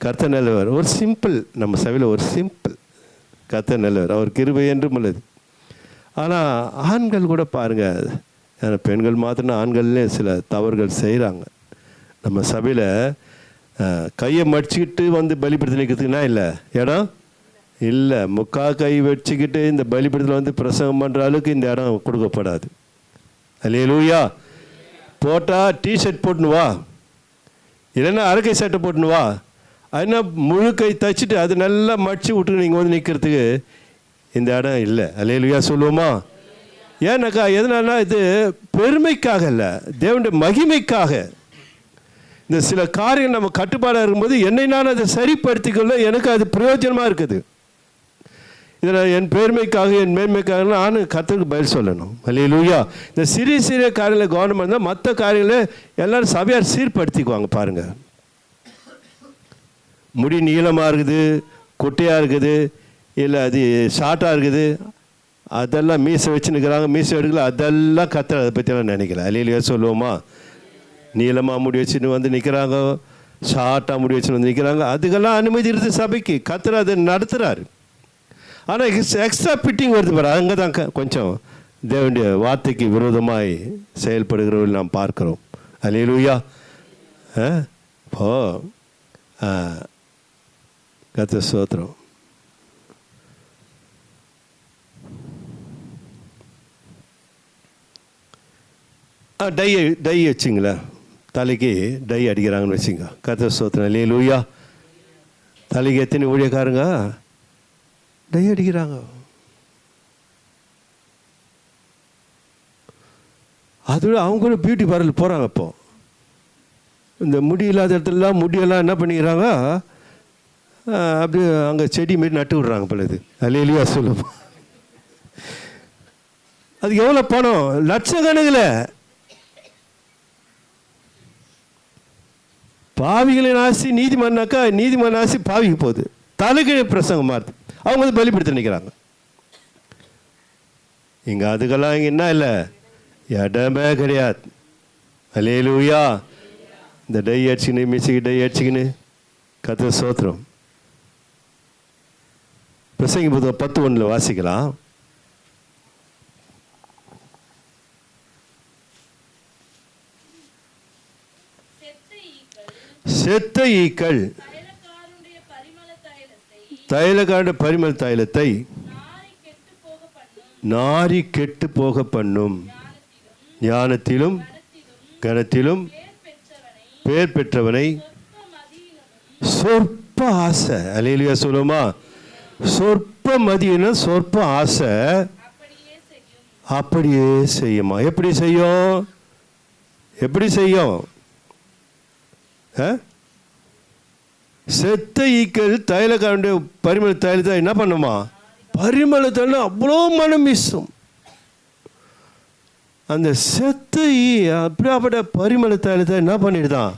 கர்த்தர் நல்லவர். ஒரு சிம்பிள், நம்ம சபையில் ஒரு சிம்பிள், கர்த்தர் நல்லவர், அவர் கிருபை என்றும் உள்ளது. ஆனால் ஆண்கள் கூட பாருங்கள், பெண்கள் மாத்திரம், ஆண்கள்லே சில தவறுகள் செய்கிறாங்க. நம்ம சபையில் கையை மடிச்சுக்கிட்டு வந்து பலிபீடத்தில் நிற்கிறதுக்குன்னா இல்லை இடம் இல்லை. கை வச்சுக்கிட்டு இந்த பலிபீடத்தில் வந்து பிரசங்கம் பண்ணுற அளவுக்கு இந்த இடம் கொடுக்கப்படாது. அல்லேலூயா. போட்டால் டிஷர்ட் போட்டுன்னு வா, இல்லைன்னா அரைக்கை சட்டை போட்டுன்னு வா. அதுனா முழு கை தைச்சிட்டு அது நல்லா மடித்து விட்டு நீங்கள் வந்து நிற்கிறதுக்கு இந்த இடம் இல்லை. அல்லேலூயா சொல்லுவோமா. ஏன்னாக்கா எதனால்னா இது பெருமைக்காக இல்லை, தேவனுடைய மகிமைக்காக. இந்த சில காரியங்கள் நம்ம கட்டுப்பாடாக இருக்கும்போது என்னை நான் அதை சரிப்படுத்திக்கொள்ள எனக்கு அது பிரயோஜனமாக இருக்குது. இதில் என் பெருமைக்காக, என் மேன்மைக்காக நான் கர்த்தருக்கு பதில் சொல்லணும். அல்லேலூயா. இந்த சிறிய சிறிய காரியங்களை கவனம் இருந்தால் மற்ற காரியங்களை எல்லோரும் சபையார் சீர்படுத்திக்குவாங்க. பாருங்கள், முடி நீளமாக இருக்குது, குட்டையாக இருக்குது, இல்லை அது ஷார்ட்டாக இருக்குது, அதெல்லாம் மீசை வச்சு நிற்கிறாங்க, மீசை எடுக்கல, அதெல்லாம் கர்த்தர் அதை பற்றியெல்லாம் நினைக்கல. அல்லேலூயா சொல்லுவோமா. நீளமாக முடி வச்சுன்னு வந்து நிற்கிறாங்க, ஷார்ட்டாக முடி வச்சுன்னு வந்து நிற்கிறாங்க, அதுக்கெல்லாம் அனுமதி இருக்குது சபைக்கு. கர்த்தர் அதை நடத்துகிறாரு. ஆனால் எக்ஸ்ட்ரா ஃபிட்டிங் வருது பாரு, அங்கே தான் கொஞ்சம் தேவனுடைய வார்த்தைக்கு விரோதமாய் செயல்படுகிறவர்கள் நாம் பார்க்குறோம். அல்லேலூயா. இப்போ கர்த்தர் ஸ்தோத்திரம். டை வச்சுங்களேன், தலைக்கு டை அடிக்கிறாங்கன்னு வச்சுங்க. கர்த்தர் ஸ்தோத்திரம். அல்லேலூயா. தலைக்கு எத்தனை ஊழியக்காரங்க டை அடிக்கிறாங்க. அதோட அவங்க கூட பியூட்டி பார்லர் போகிறாங்க. இப்போது இந்த முடி இல்லாத இடத்துலலாம் முடியெல்லாம் என்ன பண்ணிக்கிறாங்க, அப்படியே அங்கே செடி மாரி நட்டு விட்றாங்க போல. இது அல்லேலூயா சொல்லுவோம். அதுக்கு எவ்வளோ பணம், லட்சக்கணக்கில். பாவிகளின் ஆசி நீதிமன்னாக்கா, நீதிமன்ற ஆசி பாவிக்கு போகுது. தலைகீழ பிரசங்கம் மாறுது. அவங்க வந்து பலிபீடத்தில் நிற்கிறாங்க. இங்கே அதுக்கெல்லாம் இங்கே என்ன இல்லை, இடமே கிடையாது. அல்லேலூயா. இந்த டை அடிச்சுக்கின்னு, மிஸ்ஸுக்கு டை அடிச்சுக்கின்னு, கர்த்தர் ஸ்தோத்திரம். பிரசங்கி புத்தகம் 10:1 வாசிக்கலாம். செத்த ஈக்கள் தைலக்காரனுடைய பரிமள தைலத்தை நாரி கெட்டு போக பண்ணும். ஞானத்திலும் கனத்திலும் பேர் பெற்றவனை சொற்ப ஆசை. அல்லேலூயா சொல்லுமா. சொற்ப மதியினம், சொற்ப ஆசை அப்படியே செய்யுமா. எப்படி செய்யும், எப்படி செய்யும்? செத்த ஈக்கள் தைலக்காரனுடைய பரிமள தைலத்தை என்ன பண்ணுமா, பரிமள தைலம் அவ்வளோ மனம் வீசும். அந்த செத்த ஈ அப்படியாப்பட்ட பரிமள தைலத்தை என்ன பண்ணிடுதான்,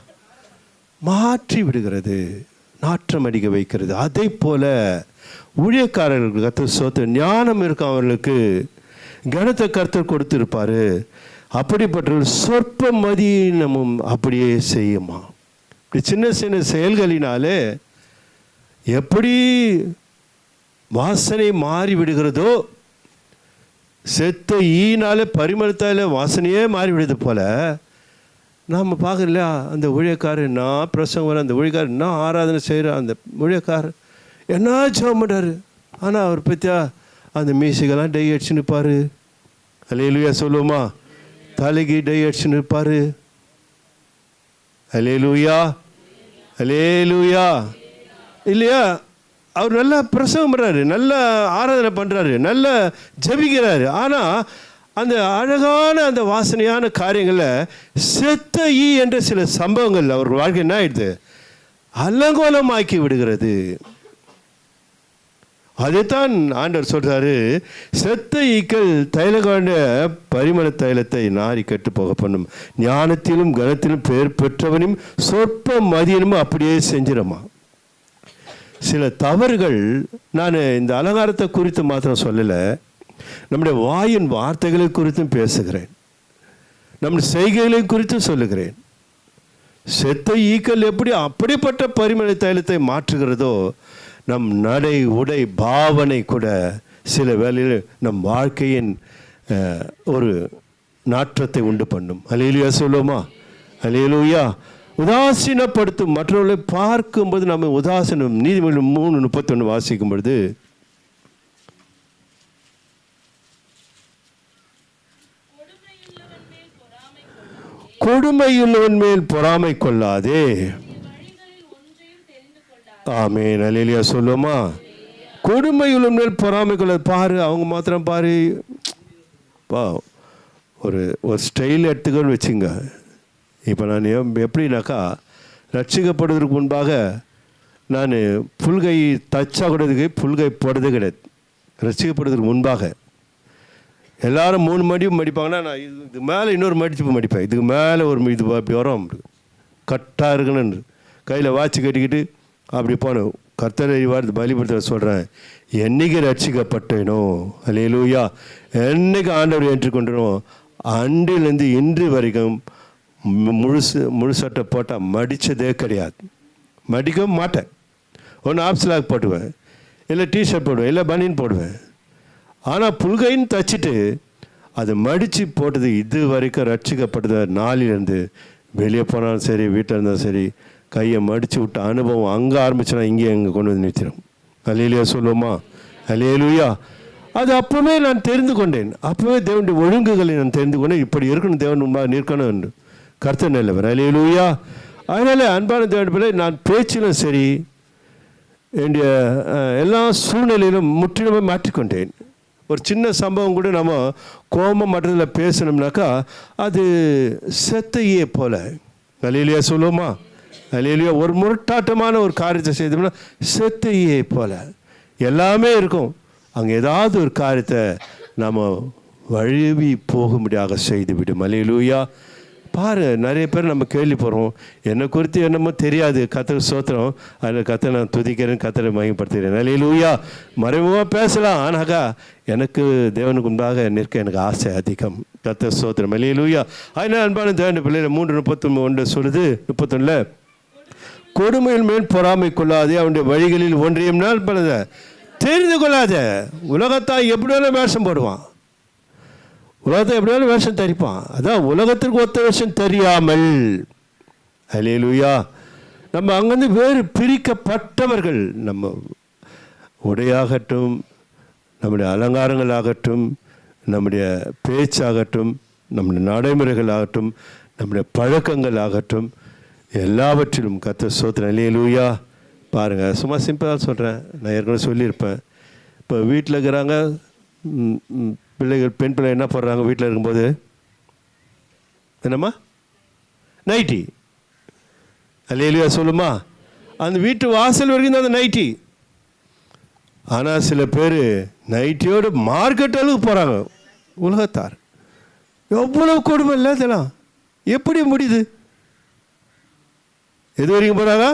மாற்றி விடுகிறது, நாற்றம் அடிக்க வைக்கிறது. அதை போல ஊழியக்காரர்களுக்கு கர்த்தர் ஸ்தோத்திரம் ஞானம் இருக்கும், அவர்களுக்கு கனத்தை கர்த்தர் கொடுத்திருப்பார். அப்படிப்பட்டவர்கள் சொற்ப மதியினமும் அப்படியே செய்யுமா. இப்படி சின்ன சின்ன செயல்களினாலே எப்படி வாசனை மாறி விடுகிறதோ, செத்த ஈனால பரிமளத்தால வாசனையே மாறிவிடுது போல் நாம் பார்க்கல. அந்த ஊழியக்காரர் என்ன பிரசங்கம் வர, அந்த ஊழியக்காரர் என்ன ஆராதனை செய்கிற, அந்த ஊழியக்காரர் என்ன ஜெபம் பண்ணுறாரு. ஆனால் அவர் பற்றியா அந்த மீசைகள்லாம் டை அடிச்சுன்னு இருப்பார். அல்லேலூயா சொல்லுவோமா. தலைக்கு டை அடிச்சுன்னு இருப்பார். அல்லேலூயா அல்லேலூயா இல்லையா. அவர் நல்லா பிரசங்கம் பண்ணுறாரு, நல்ல ஆராதனை பண்ணுறாரு, நல்லா ஜபிக்கிறாரு. ஆனால் அந்த அழகான அந்த வாசனையான காரியங்களில் செத்த ஈ என்ற சில சம்பவங்கள் அவர் வாழ்க்கை என்ன ஆயிடுது, அலங்கோலமாக்கி விடுகிறது. அதைத்தான் ஆண்டவர் சொல்கிறாரு, செத்த ஈக்கள் தைலகாண்ட பரிமள தைலத்தை நாரி கெட்டு போக பண்ணும், ஞானத்திலும் கனத்திலும் பெயர் பெற்றவனும் சொற்ப மதியனும் அப்படியே செஞ்சிடமா. சில தவறுகள், நான் இந்த அலங்காரத்தை குறித்து மாத்திரம் சொல்லலை, நம்முடைய வாயின் வார்த்தைகளை குறித்தும் பேசுகிறேன், நம்முடைய செய்கைகளை குறித்தும் சொல்லுகிறேன். செத்த ஈக்கள் எப்படி அப்படிப்பட்ட பரிமள தைலத்தை மாற்றுகிறதோ, நம் நடை உடை பாவனை கூட சில வேளையில் நம் வாழ்க்கையின் ஒரு நாற்றத்தை உண்டு பண்ணும். அல்லேலூயா சொல்லுவோமா. அல்லேலூயா. உதாசீனப்படுத்தும், மற்றவர்களை பார்க்கும்போது நம்ம உதாசீனம். நீதிமொழி 3:31 வாசிக்கும் பொழுது, கொடுமையுள்ளவன் மேல் பொறாமை கொள்ளாதே. ஆமென். அல்லேலூயா சொல்லுவோமா. கொடுமையுள்ளவன் மேல் பொறாமை கொள்ளாது. பாரு, அவங்க மாத்திரம் பாரு, பா ஒரு ஸ்டைல் எடுத்துக்கன்னு வச்சுங்க. இப்போ நான் எப்படின்னாக்கா, ரட்சிக்கப்படுவதற்கு முன்பாக நான் புல்கை தச்சா கூடதுக்கு புல்கை போடுறதே கிடையாது. ரட்சிக்கப்படுவதற்கு முன்பாக எல்லாரும் 3 மடிப்பு மடிப்பாங்கன்னா, நான் இதுக்கு மேலே இன்னொரு மடிப்பு மடிப்பேன். இதுக்கு மேலே ஒரு இது அப்படி வரும், கட்டாக இருக்குன்னு கையில் வாட்சி கட்டிக்கிட்டு அப்படி போனேன். கர்த்தரை வார்த்தை பலிபடுத்த சொல்கிறேன், என்னைக்கு ரட்சிக்கப்பட்டேனோ, அல்லேலூயா, என்னைக்கு ஆண்டவர் ஏற்றுக்கொண்டனோ அன்றிலேருந்து இன்று வரைக்கும் முழு சட்டை போட்டால் மடித்ததே கிடையாது. மடிக்க மாட்டேன். ஒன்று ஆப்ஸ்லாக் போட்டுவேன், இல்லை டிஷர்ட் போடுவேன், இல்லை பனியன் போடுவேன். ஆனால் புல்கைன்னு தச்சுட்டு அதை மடித்து போட்டது இது வரைக்கும் ரட்சிக்கப்பட்டது நாளிலேருந்து வெளியே போனாலும் சரி, வீட்டில் இருந்தாலும் சரி, கையை மடித்து விட்ட அனுபவம் அங்கே ஆரம்பிச்சுனா இங்கே எங்கே கொண்டு வந்து நிறுத்திடும். அல்லேலூயா சொல்லுவோமா. அல்லேலூயா. அது அப்போவே நான் தெரிந்து கொண்டேன். அப்போவே தேவனுடைய ஒழுங்குகளை நான் தெரிந்து கொண்டேன். இப்படி இருக்கணும், தேவன் முன்பாக நிற்கணும் என்று கர்த்தர் நல்லவர். அல்லேலூயா. அதனால் அன்பான தேவன் பிள்ளை, நான் பேச்சிலும் சரி, என்னுடைய எல்லா சூழ்நிலையிலும் முற்றிலுமே மாற்றிக்கொண்டேன். ஒரு சின்ன சம்பவம் கூட நம்ம கோபம் மற்றதில் பேசணும்னாக்கா அது செத்தையே போல. அல்லேலூயா சொல்லுவோமா. அல்லேலூயா. ஒரு முரட்டாட்டமான ஒரு காரியத்தை செய்தோம்னா செத்தையே போல எல்லாமே இருக்கும். அங்கே ஏதாவது ஒரு காரியத்தை நம்ம வழுவி போகும்படியாக செய்துவிடும். அல்லேலூயா. பாரு, நிறைய பேர் நம்ம கேள்விப்படுறோம், என்னை குறித்து என்னமோ தெரியாது, கர்த்தர் ஸ்தோத்திரம், அதில் கர்த்தரை நான் துதிக்கிறேன், கர்த்தரை மகிமைப்படுத்துகிறேன். அல்லேலூயா. மறைமுகமாக பேசலாம், ஆனாக்கா எனக்கு தேவனுக்கு முன்பாக நிற்க எனக்கு ஆசை அதிகம். கர்த்தர் ஸ்தோத்திரம். அல்லேலூயா. அதனால் அன்பான தேவனுடைய பிள்ளைகள் 3:31 சொல்லுது, 31 கொடுமையின் மேல் பொறாமை கொள்ளாதே, அவனுடைய வழிகளில் ஒன்றையும் நாள் பண்ணத தெரிந்து கொள்ளாத. உலகத்தான் எப்படி வேணாலும் வேஷம் போடுவான், உலகத்தை எப்படி வேணாலும் வேஷம் தரிப்பான். அதான் உலகத்திற்கு ஒத்த வேஷம் தெரியாமல். அல்லேலூயா. நம்ம அங்கேருந்து வேறு பிரிக்கப்பட்டவர்கள். நம்ம உடையாகட்டும், நம்முடைய அலங்காரங்கள் ஆகட்டும், நம்முடைய பேச்சாகட்டும், நம்முடைய நடைமுறைகள் ஆகட்டும், நம்முடைய பழக்கங்கள் ஆகட்டும், எல்லாவற்றிலும் கர்த்தர் ஸ்தோத்திரம். அல்லேலூயா. பாருங்கள், சும்மா சிம்பிளாக சொல்கிறேன், நான் ஏற்கனவே சொல்லியிருப்பேன். இப்போ வீட்டில் இருக்கிறாங்க பிள்ளைகள், பெண் பிள்ளை என்ன போடுறாங்க வீட்டில் இருக்கும்போது? என்னம்மா? நைட்டி. அல்லேலூயா சொல்லுமா. அந்த வீட்டு வாசல் வரைக்கும் தான் அந்த நைட்டி. ஆனால் சில பேர் நைட்டியோடு மார்க்கெட் அளவுக்கு போகிறாங்க. உலகத்தார் எவ்வளவு கொடுமை இல்லை இதெல்லாம். எப்படி முடியுது? எது வரைக்கும் போகிறாங்க?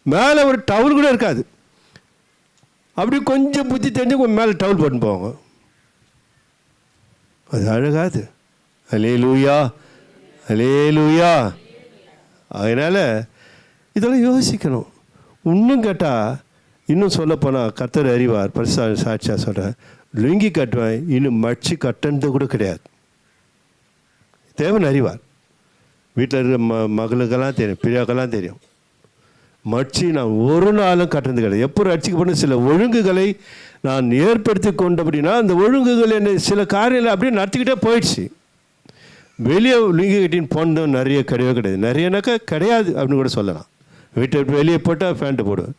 மேலே ஒரு டவுல் கூட இருக்காது. அப்படி கொஞ்சம் புத்தி தெரிஞ்சு கொஞ்சம் மேலே டவுல் போட்டு போவாங்க. அது அழகாது. அல்லேலூயா, அல்லேலூயா. அதனால் இதெல்லாம் யோசிக்கணும். இன்னும் கேட்டால், இன்னும் சொல்லப்போனால் கர்த்தர் அறிவார், பரிசுத்த சாட்சியாக சொல்கிறேன், லுங்கி கட்டுவேன் இன்னும் மடிச்சு கட்டுறது கூட கிடையாது. தேவன் அறிவார். வீட்டில் இருக்கிற மகளுக்கெல்லாம் தெரியும், பிரியாக்கெல்லாம் தெரியும். மடிச்சு நான் ஒரு நாளும் கட்டுறது கிடையாது. எப்போ ரட்சிக்கப்பட்ட சில ஒழுங்குகளை நான் ஏற்படுத்தி கொண்டபடினா அந்த ஒழுங்குகள் என்ன சில காரியங்களை அப்படியே நடத்திக்கிட்டே போயிடுச்சு. வெளியே லுங்கி கட்டின்னு போனதும் நிறைய கிடையவே கிடையாது. நிறையனாக்கா கிடையாது அப்படின்னு கூட சொல்லலாம். வீட்டை வெளியே போட்டால் ஃபேண்ட்டு போடுவேன்.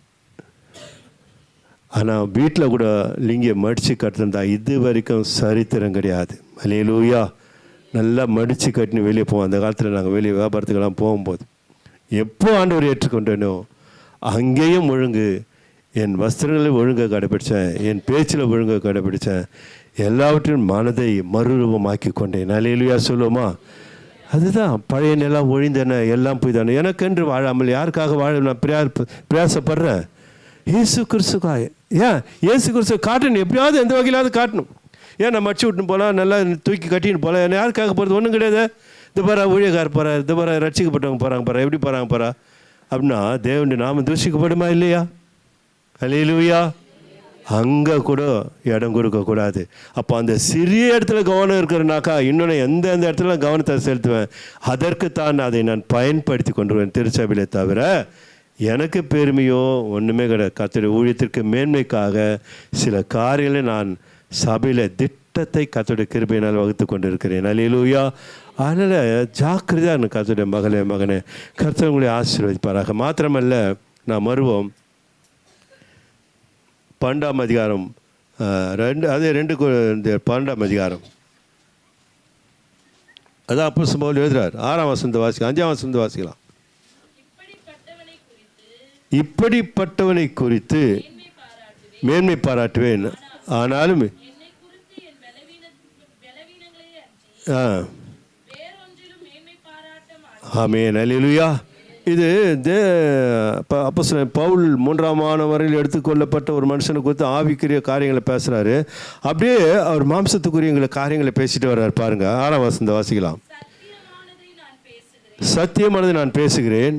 ஆனால் வீட்டில் கூட லிங்கியை மடித்து கட்டுறதா இது வரைக்கும் சரித்திரம் கிடையாது. அல்லேலூயா. நல்லா மடித்து கட்டின்னு வெளியே போவோம். அந்த காலத்தில் நாங்கள் வெளியே வியாபாரத்துக்கெல்லாம் போகும்போது எப்போ ஆண்டவர் ஏற்றுக்கொண்டேனோ அங்கேயும் ஒழுங்கு, என் வஸ்திரங்களை ஒழுங்காக கடைப்பிடித்தேன், என் பேச்சில் ஒழுங்காக கடைப்பிடித்தேன், எல்லாவற்றையும் மனதை மறுரூபமாக்கி கொண்டேன். அல்லேலூயா சொல்லுவோமா? அதுதான் பழைய நிலம் ஒழிந்தன எல்லாம் போய் தானே. எனக்கென்று வாழாமல் யாருக்காக வாழ நான் பிரயாசப்படுறேன்? இயேசு கிறிஸ்துக்காக. ஏன் இயேசு கிறிஸ்து காட்டணும், எப்படியாவது எந்த வகையிலாவது காட்டணும். ஏன் நான் மடிச்சு விட்டுன்னு போகலாம், நல்லா தூக்கி கட்டின்னு போகலாம். என்ன யாருக்காக போகிறது? ஒன்றும் கிடையாது. இது பாரா ஊழியக்கார போகிறா, இது பாரா ரட்சிக்கப்பட்டவங்க போகிறாங்க பாரா, எப்படி போகிறாங்க பாரா அப்படின்னா தேவனுடைய நாம தூஷிக்கப்படுமா இல்லையா? அல்லேலூயா. அங்கே கூட இடம் கொடுக்கக்கூடாது. அப்போ அந்த சிறிய இடத்துல கவனம் இருக்கிறனாக்கா இன்னொன்று எந்த இடத்துல கவனத்தை செலுத்துவேன், அதற்குத்தான் அதை நான் பயன்படுத்தி கொண்டுருவேன் திருச்சபையிலே. தவிர எனக்கு பெருமையோ ஒன்றுமே கிடையாது. கர்த்தருடைய ஊழியத்திற்கு மேன்மைக்காக சில காரியங்களை நான் சபையில் திட்டத்தை கர்த்தருடைய கிருபையினால் வகுத்து கொண்டு இருக்கிறேன். அல்லேலூயா. அதனால் ஜாக்கிரதையாக கர்த்தருடைய மகனே, கர்த்தர் உங்களை ஆசீர்வதிப்பாராக. மாத்திரமல்ல, நான் மறுவோம் 12ஆம் அதிகாரம் 12ஆம் அதிகாரம் அதான் அப்போஸ்தலன் பவுல் எழுதுறார். 6ஆம் வசனத்தை வாசிக்கலாம், 5ஆம் வசனத்தை வாசிக்கலாம். இப்படிப்பட்டவனை குறித்து மேன்மை பாராட்டுவேன், ஆனாலும் ஆமென். அல்லேலூயா. இது அப்போஸ்தலன் பவுல் 3ஆம் ஆனவரில் எடுத்துக்கொள்ளப்பட்ட ஒரு மனுஷனை குறித்து ஆவிக்குரிய காரியங்களை பேசுகிறாரு. அப்படியே அவர் மாம்சத்துக்குரிய காரியங்களை பேசிட்டு வர்றார். பாருங்க, 6ஆம் வசனத்தை வாசிக்கலாம். சத்தியமானதை நான் பேசுகிறேன்,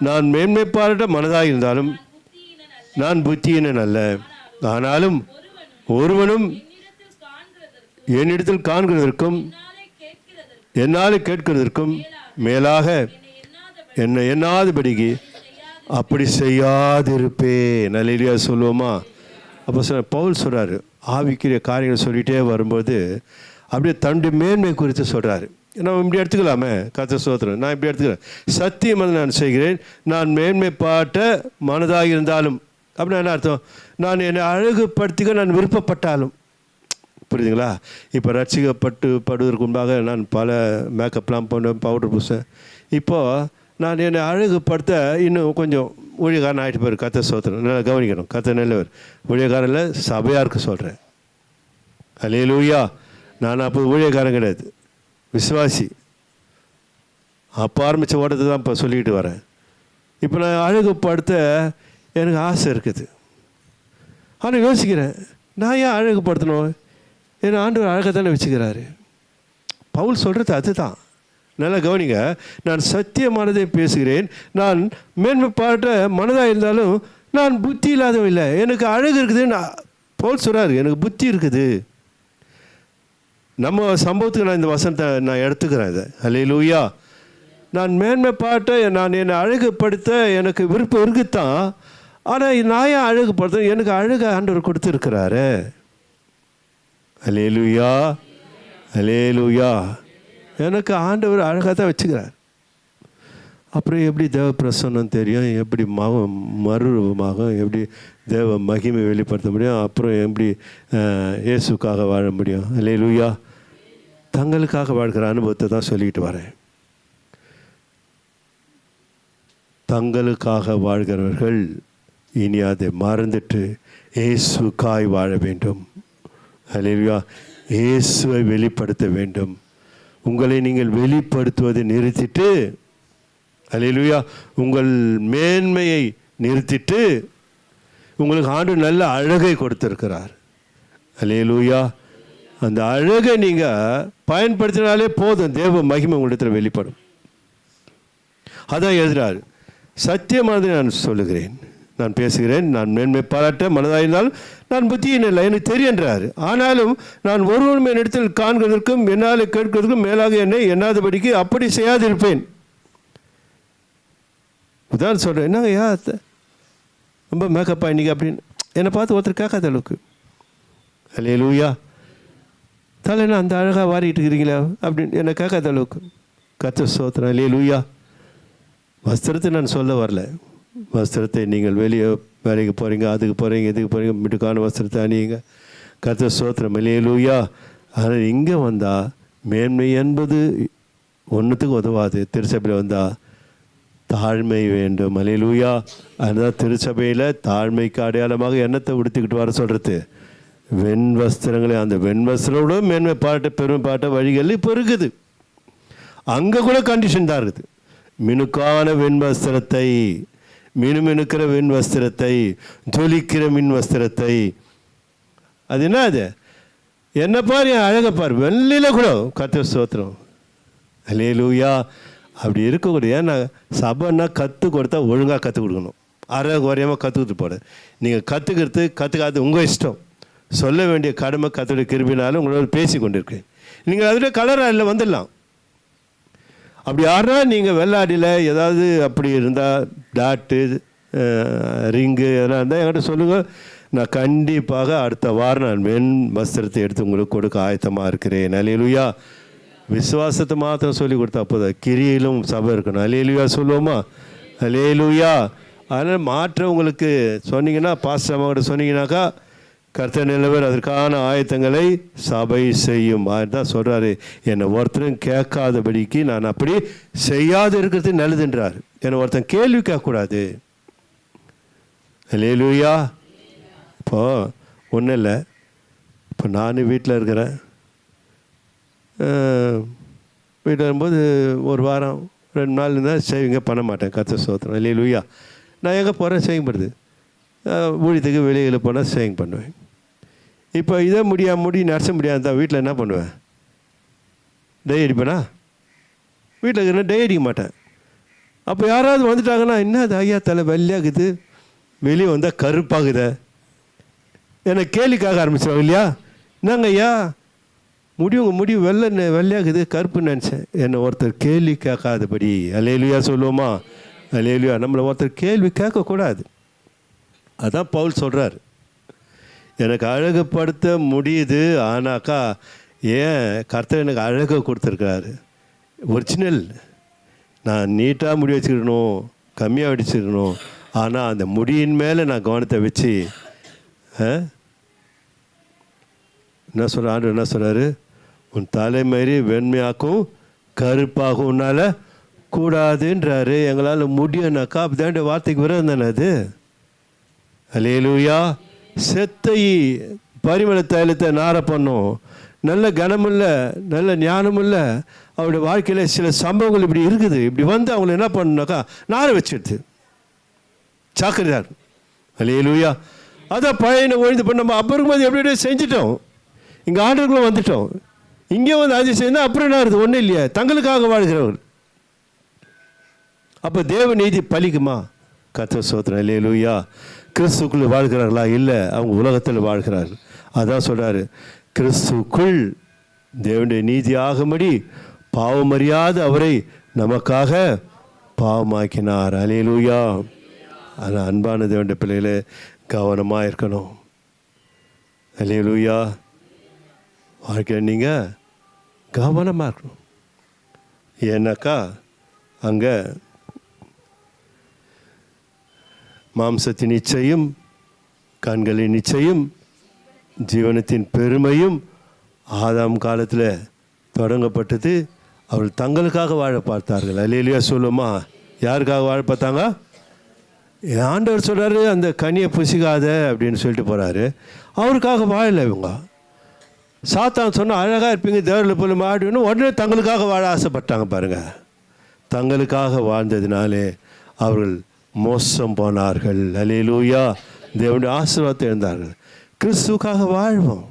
நான் மேன்மை பாராட்ட மனதாக இருந்தாலும் நான் புத்தியினன் அல்ல. ஆனாலும் ஒருவனும் என்னிடத்தில் காண்கிறதற்கும் என்னால் கேட்கிறதற்கும் மேலாக என்னை எண்ணாதபடிக்கு அப்படி செய்யாதிருப்பேன். நல்ல சொல்லுவோமா? அப்போ பவுல் சொல்கிறாரு, ஆவிக்குரிய காரியங்கள் சொல்லிகிட்டே வரும்போது அப்படியே தன்னுடைய மேன்மை குறித்து சொல்கிறாரு. நம்ம இப்படி எடுத்துக்கலாமே, கர்த்தர் ஸ்தோத்திரம். நான் இப்படி எடுத்துக்கிறேன், சத்தியம் நான் செய்கிறேன், நான் மேன்மை பாட்ட மனதாக இருந்தாலும். அப்படின்னா என்ன அர்த்தம்? நான் என்னை அழகுபடுத்திக்க நான் விருப்பப்பட்டாலும். புரியுதுங்களா? இப்போ ரட்சிக்கப்படுவதற்கு முன்பாக நான் பல மேக்கப்லாம் போனேன், பவுடர் பூசேன். இப்போது நான் என்னை அழகுபடுத்த இன்னும் கொஞ்சம் ஊழியக்காரன் ஆகிட்டு போயிரு. கர்த்தர் ஸ்தோத்திரம். நல்லா கவனிக்கணும். கர்த்தர் நல்லவர். ஊழியக்காரனில் சபையாருக்கு சொல்கிறேன். அல்லேலூயா. நான் அப்போ ஊழியக்காரன் கிடையாது, விசுவாசி. அப்போ ஆரம்பித்த ஓட்டத்தை தான் இப்போ சொல்லிக்கிட்டு வரேன். இப்போ நான் அழகுபடுத்த எனக்கு ஆசை இருக்குது. ஆனால் யோசிக்கிறேன், நான் ஏன் அழகுபடுத்தணும்? ஏன்னா ஆண்டவர் அழகாக தானே வச்சுக்கிறாரு. பவுல் சொல்கிறது அதுதான். நல்லா கவனிங்க. நான் சத்தியமானதை பேசுகிறேன், நான் மேன்மை பாட்ட மனதாக இருந்தாலும் நான் புத்தி இல்லாதவன் இல்லை. எனக்கு அழகு இருக்குது. பவுல் சொல்கிறாரு, எனக்கு புத்தி இருக்குது. நம்ம சம்பவத்துக்கு நான் இந்த வசனத்தை நான் எடுத்துக்கிறேன். இதை அல்லேலூயா. நான் மேன்மை பாட்ட நான் என்னை அழகுபடுத்த எனக்கு விருப்பம் இருக்குத்தான். ஆனால் நான் ஏன் அழகுபடுத்த? எனக்கு அழகு ஆண்டவர் கொடுத்துருக்கிறாரு. அல்லேலூயா, அல்லேலூயா. எனக்கு ஆண்டவர் அழகாக தான் வச்சுக்கிறார். அப்புறம் எப்படி தேவ பிரசன்னம் தெரியும், எப்படி மறுரூபமாகும், எப்படி தேவ மகிமை வெளிப்படுத்த முடியும், அப்புறம் எப்படி இயேசுக்காக வாழ முடியும். அல்லேலூயா. தங்களுக்காக வாழ்கிற அனுபவத்தை தான் சொல்லிக்கிட்டு வரேன். தங்களுக்காக வாழ்கிறவர்கள் இனி அதை மறந்துட்டு இயேசுக்காய் வாழ வேண்டும். அல்லேலூயா. இயேசுவை வெளிப்படுத்த வேண்டும். உங்களை நீங்கள் வெளிப்படுத்துவதை நிறுத்திட்டு, அல்லேலூயா, உங்கள் மேன்மையை நிறுத்திட்டு உங்களுக்கு ஆண்டவர் நல்ல அழகை கொடுத்துருக்கிறார். அல்லேலூயா. அந்த அழகை நீங்கள் பயன்படுத்தினாலே போதும், தேவ மகிமை உங்களிடத்தில் வெளிப்படும். அதான் எழுதுகிறார், சத்தியமானதை நான் சொல்லுகிறேன், நான் பேசுகிறேன், நான் மேன்மை பாராட்ட மனதாயிருந்தால் நான் புத்தியின் இல்லை, எனக்கு தெரியுன்றார். ஆனாலும் நான் ஒருவரும் என்னிடத்தில் காண்கிறதற்கும் என்னால் கேட்கிறதுக்கும் மேலாக என்னை எண்ணாதபடிக்கு அப்படி செய்யாதிருப்பேன். உதாரணம் சொல்கிறேன், என்ன ஐயா ரொம்ப மேக்கப்பா இன்றைக்கி அப்படின்னு என்னை பார்த்து ஒருத்தர் கேட்காத அளவுக்கு. அல்லேலூயா. தலைனா அந்த அழகாக வாரிக்கிட்டு இருக்கிறீங்களா அப்படின்னு என்னை கேட்காத அளவுக்கு. கர்த்தர் ஸ்தோத்திரம். அல்லேலூயா. வஸ்திரத்தை நான் சொல்ல வரல. வஸ்திரத்தை நீங்கள் வெளியே வேலைக்கு போகிறீங்க, அதுக்கு போகிறீங்க, இதுக்கு போகிறீங்க, வீட்டுக்கான வஸ்திரத்தை அணியுங்க. கர்த்தர் ஸ்தோத்திரம். அல்லேலூயா. ஆனால் இங்கே வந்தால் மேன்மை என்பது ஒன்றுத்துக்கு உதவாது. திருச்சபையில் வந்தால் தாழ்மை வேண்டும். அல்லேலூயா. அதுதான் திருச்சபையில் தாழ்மைக்கு அடையாளமாக எண்ணத்தை உடுத்திக்கிட்டு வர சொல்கிறது. வெண் வஸ்திரங்களே, அந்த வெண் வஸ்திரோட மேன்மை பாட்ட பெருமை பாட்ட வழிகள் இப்போ இருக்குது. அங்கே கூட கண்டிஷன் தான் இருக்குது. மினுக்கான வெண் வஸ்திரத்தை, மினுமினுக்கிற வெண் வஸ்திரத்தை, ஜொலிக்கிற மின் வஸ்திரத்தை. அது என்ன? அது என்ன பாரு, என் அழகை பாரு, வெள்ளியில் கூட. கர்த்தர் ஸ்தோத்திரம். அல்லேலூயா. அப்படி இருக்கக்கூடாது. ஏன்னா சபைன்னா கற்றுக் கொடுத்தா ஒழுங்காக கற்றுக் கொடுக்கணும். அரை குறையாமல் கற்றுக்கிட்டு போட. நீங்கள் கற்றுக்காது உங்கள் இஷ்டம். சொல்ல வேண்டிய கடமை கற்றுடைய கிருபினாலும் உங்களோட பேசி கொண்டிருக்கேன். நீங்கள் அதில் கலராக இல்லை வந்துடலாம். அப்படி யாருன்னா நீங்கள் வெள்ளாடியில் ஏதாவது அப்படி இருந்தால் டாட்டு ரிங்கு எதனா இருந்தால் என்கிட்ட சொல்லுங்கள். நான் கண்டிப்பாக அடுத்த வாரம் நான் வெண் வஸ்திரத்தை எடுத்து உங்களுக்கு கொடுக்க ஆயத்தமாக இருக்கிறேன். அல்லேலூயா. விசுவாசத்தை மாத்திரம் சொல்லி கொடுத்தா அப்போதான், கிரியிலும் சபை இருக்கணும். அல்லேலூயா சொல்லுவோமா? அல்லேலூயா. அதனால் மாற்றம் உங்களுக்கு சொன்னீங்கன்னா, பாஸ்டர் அம்மாவோட சொன்னீங்கன்னாக்கா கர்த்தர் நிலவர் அதற்கான ஆயத்தங்களை சபை செய்யும். அதுதான் சொல்கிறாரு, என்னை ஒருத்தரும் கேட்காதபடிக்கு நான் அப்படி செய்யாது இருக்கிறது நல்லதுன்றார். என்னை ஒருத்தன் கேள்வி கேட்கக்கூடாது. அல்லேலூயா. இப்போது ஒன்றும் இல்லை, இப்போ நான் வீட்டில் இருக்கிறேன். வீட்டில் வரும்போது ஒரு வாரம் 2 நாள் இருந்தால் சேவிங்க பண்ண மாட்டேன். கர்த்தர் ஸ்தோத்திரம். அல்லேலூயா. நான் எங்கே போகிறேன் சேவிங் ஊழியத்துக்கு வெளியில் போனால் சேவிங் பண்ணுவேன். இப்போ இதை முடி நரச முடியாது தான் வீட்டில் என்ன பண்ணுவேன்? டை அடிப்பேனா? வீட்டில் இருக்கிற டை அடிக்க மாட்டேன். அப்போ யாராவது வந்துட்டாங்கன்னா, என்ன அது ஐயா தலை வெள்ளையாகுது, வெளியே வந்தால் கருப்பாகுத, என்னை கேள்விக்காக ஆரம்பிச்சிடுவாங்க இல்லையா? என்னங்க ஐயா உங்கள் முடி வெள்ளையாகுது கருப்புன்னு நினச்சேன். என்னை ஒருத்தர் கேள்வி கேட்காதபடி. அல்லேலூயா சொல்லுவோமா? அல்லேலூயா. நம்மளை ஒருத்தர் கேள்வி கேட்கக்கூடாது. அதான் பவுல் சொல்கிறார், எனக்கு அழகுப்படுத்த முடியுது, ஆனாக்கா ஏன் கர்த்தர் எனக்கு அழகை கொடுத்துருக்கிறாரு. ஒரிஜினல் நான் நீட்டாக முடி வச்சுக்கணும், கம்மியாக வடிச்சுக்கணும். ஆனால் அந்த முடியின் மேலே நான் கவனத்தை வச்சு என்ன சொல்கிற ஆண்டு என்ன சொல்கிறாரு? உன் தலைமறி வெண்மையாக்கும் கருப்பாகும் உன்னால் கூடாதுன்றாரு. எங்களால் முடியும்னாக்கா அப்படிதாண்ட வார்த்தைக்கு விரோதம் தானே அது. அல்லேலூயா. செத்தை பரிமள தைலத்தை நார பண்ணும். நல்ல கனமுள்ள நல்ல ஞானமுள்ள அவருடைய வாழ்க்கையில் சில சம்பவங்கள் இப்படி இருக்குது. இப்படி வந்து அவங்கள என்ன பண்ணணுனாக்கா நார வச்சிடுது. சாக்கிரதார். அல்லேலூயா. அதான் பழையனை ஒழிந்து பண்ண நம்ம அப்போ இருக்கும்போது எப்படி செஞ்சிட்டோம். இங்கே ஆண்டுக்குள்ளே வந்துட்டோம். இங்கே வந்து அதிசயம் தான். அப்புறம் என்ன இருக்குது? ஒன்றும் இல்லையா? தங்களுக்காக வாழ்கிறவர்கள். அப்போ தேவ நீதி பலிக்குமா? கர்த்தர் ஸ்தோத்திரம். அல்லேலூயா. கிறிஸ்துக்குள் வாழ்கிறார்களா? இல்லை, அவங்க உலகத்தில் வாழ்கிறார்கள். அதான் சொல்கிறாரு, கிறிஸ்துக்குள் தேவனுடைய நீதி ஆகும்படி பாவமறியாத அவரை நமக்காக பாவமாக்கினார். அல்லேலூயா. ஆனால் அன்பான தேவனுடைய பிள்ளைகளே கவனமாக இருக்கணும். அல்லேலூயா. வாழ்க்கையில் நீங்கள் கவனமாக இருக்கணும். ஏன்னாக்கா அங்கே மாம்சத்தின் இச்சையும் கண்களின் இச்சையும் ஜீவனத்தின் பெருமையும் ஆதாம் காலத்தில் தொடங்கப்பட்டது. அவர்கள் தங்களுக்காக வாழ பார்த்தார்கள். அல்லேலூயா சொல்லுமா? யாருக்காக வாழ பார்த்தாங்க? ஆண்டவர் சொல்கிறாரு, அந்த கனியை புசிக்காத அப்படின்னு சொல்லிட்டு போகிறாரு. அவருக்காக வாழலை இவங்க. சாத்தான் சொன்னால் அழகாக இருப்பீங்க, தேவரில் போல மாடுன்னு உடனே தங்களுக்காக வாழ ஆசைப்பட்டாங்க. பாருங்கள், தங்களுக்காக வாழ்ந்ததினாலே அவர்கள் மோசம் போனார்கள். அல்லேலூயா. தேவனுடைய ஆசீர்வாதத்தை இருந்தார்கள். கிறிஸ்துவுக்காக வாழ்வோம்.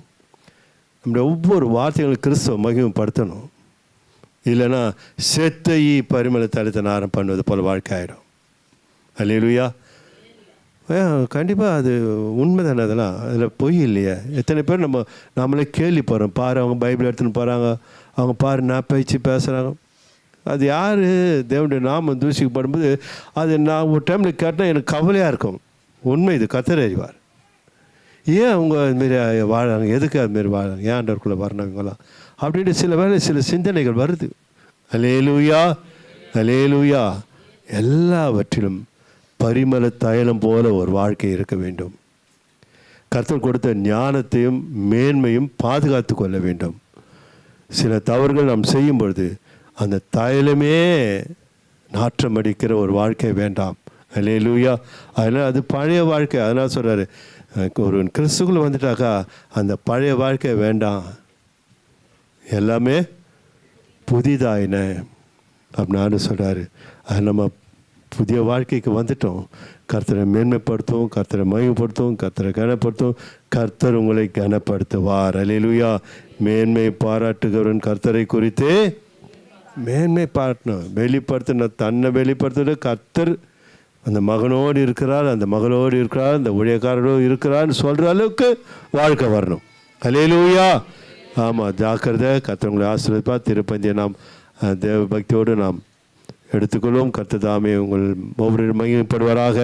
நம்முடைய ஒவ்வொரு வார்த்தைகளும் கிறிஸ்துவ மகிமைப்படுத்தணும். இல்லைன்னா செத்த பரிமள தைலத்தை நாரம் பண்ணுவது போல் வாழ்க்கை ஆகிடும். அல்லேலூயா. கண்டிப்பாக அது உண்மை தானே. அதெல்லாம் அதில் பொய் இல்லையே. எத்தனை பேர் நம்மளே கேள்வி போகிறோம். பாரு, அவங்க பைபிள் எடுத்துன்னு போகிறாங்க, அவங்க பாரு நான் பேச்சு பேசுகிறாங்க. அது யார்? தேவனுடைய நாமம் தூஷிக்கப்படும்போது அது நான் ஒரு டைமில் கேட்டால் எனக்கு கவலையாக இருக்கும். உண்மை இது, கர்த்தர் அறிவார். ஏன் அவங்க அதுமாரி வாழறாங்க, எதுக்கு அதுமாரி வாழறாங்க, ஏன் ஆண்டவருக்குள்ளே வரணும் இவங்களாம் அப்படின்ட்டு சில வேளை சில சிந்தனைகள் வருது. அல்லேலூயா, அல்லேலூயா. எல்லாவற்றிலும் பரிமள தைலம் போல ஒரு வாழ்க்கை இருக்க வேண்டும். கர்த்தர் கொடுத்த ஞானத்தையும் மேன்மையும் பாதுகாத்து கொள்ள வேண்டும். சில தவறுகள் நாம் செய்யும் பொழுது அந்த தைலமே நாற்றம் அடிக்கிற ஒரு வாழ்க்கை வேண்டாம். அல்லேலூயா. அதனால் அது பழைய வாழ்க்கை. அதனால் சொல்கிறாரு, ஒரு கிறிஸ்துக்குள்ளே வந்துட்டாக்கா அந்த பழைய வாழ்க்கை வேண்டாம், எல்லாமே புதிதாயின அப்படின்னு சொல்கிறாரு. அது நம்ம புதிய வாழ்க்கைக்கு வந்துட்டோம். கர்த்தரை மேன்மைப்படுத்தும், கர்த்தரை மகிமைப்படுத்தும், கர்த்தரை கனப்படுத்தும். கர்த்தர் உங்களை கனப்படுத்துவார். அல்லேலூயா. மேன்மை பாராட்டுகிறவன் கர்த்தரை குறித்து மேன்மை பாராட்டணும், வெளிப்படுத்தணும். தன்னை வெளிப்படுத்துகிற கர்த்தர் அந்த மகனோடு இருக்கிறார், அந்த மகளோடு இருக்கிறார், அந்த ஊழியக்காரரோடு இருக்கிறார்னு சொல்கிற அளவுக்கு வாழ்க்கை வரணும். அல்லேலூயா. ஆமாம், ஜாக்கிரதை. கர்த்தர் உங்களை ஆசீர்வதிப்பார். திருப்பந்தியை நாம் தேவ பக்தியோடு நாம் எடுத்துக்கொள்வோம். கர்த்தர் தாமே உங்கள் ஒவ்வொரு மகிமைப்படுவாராக.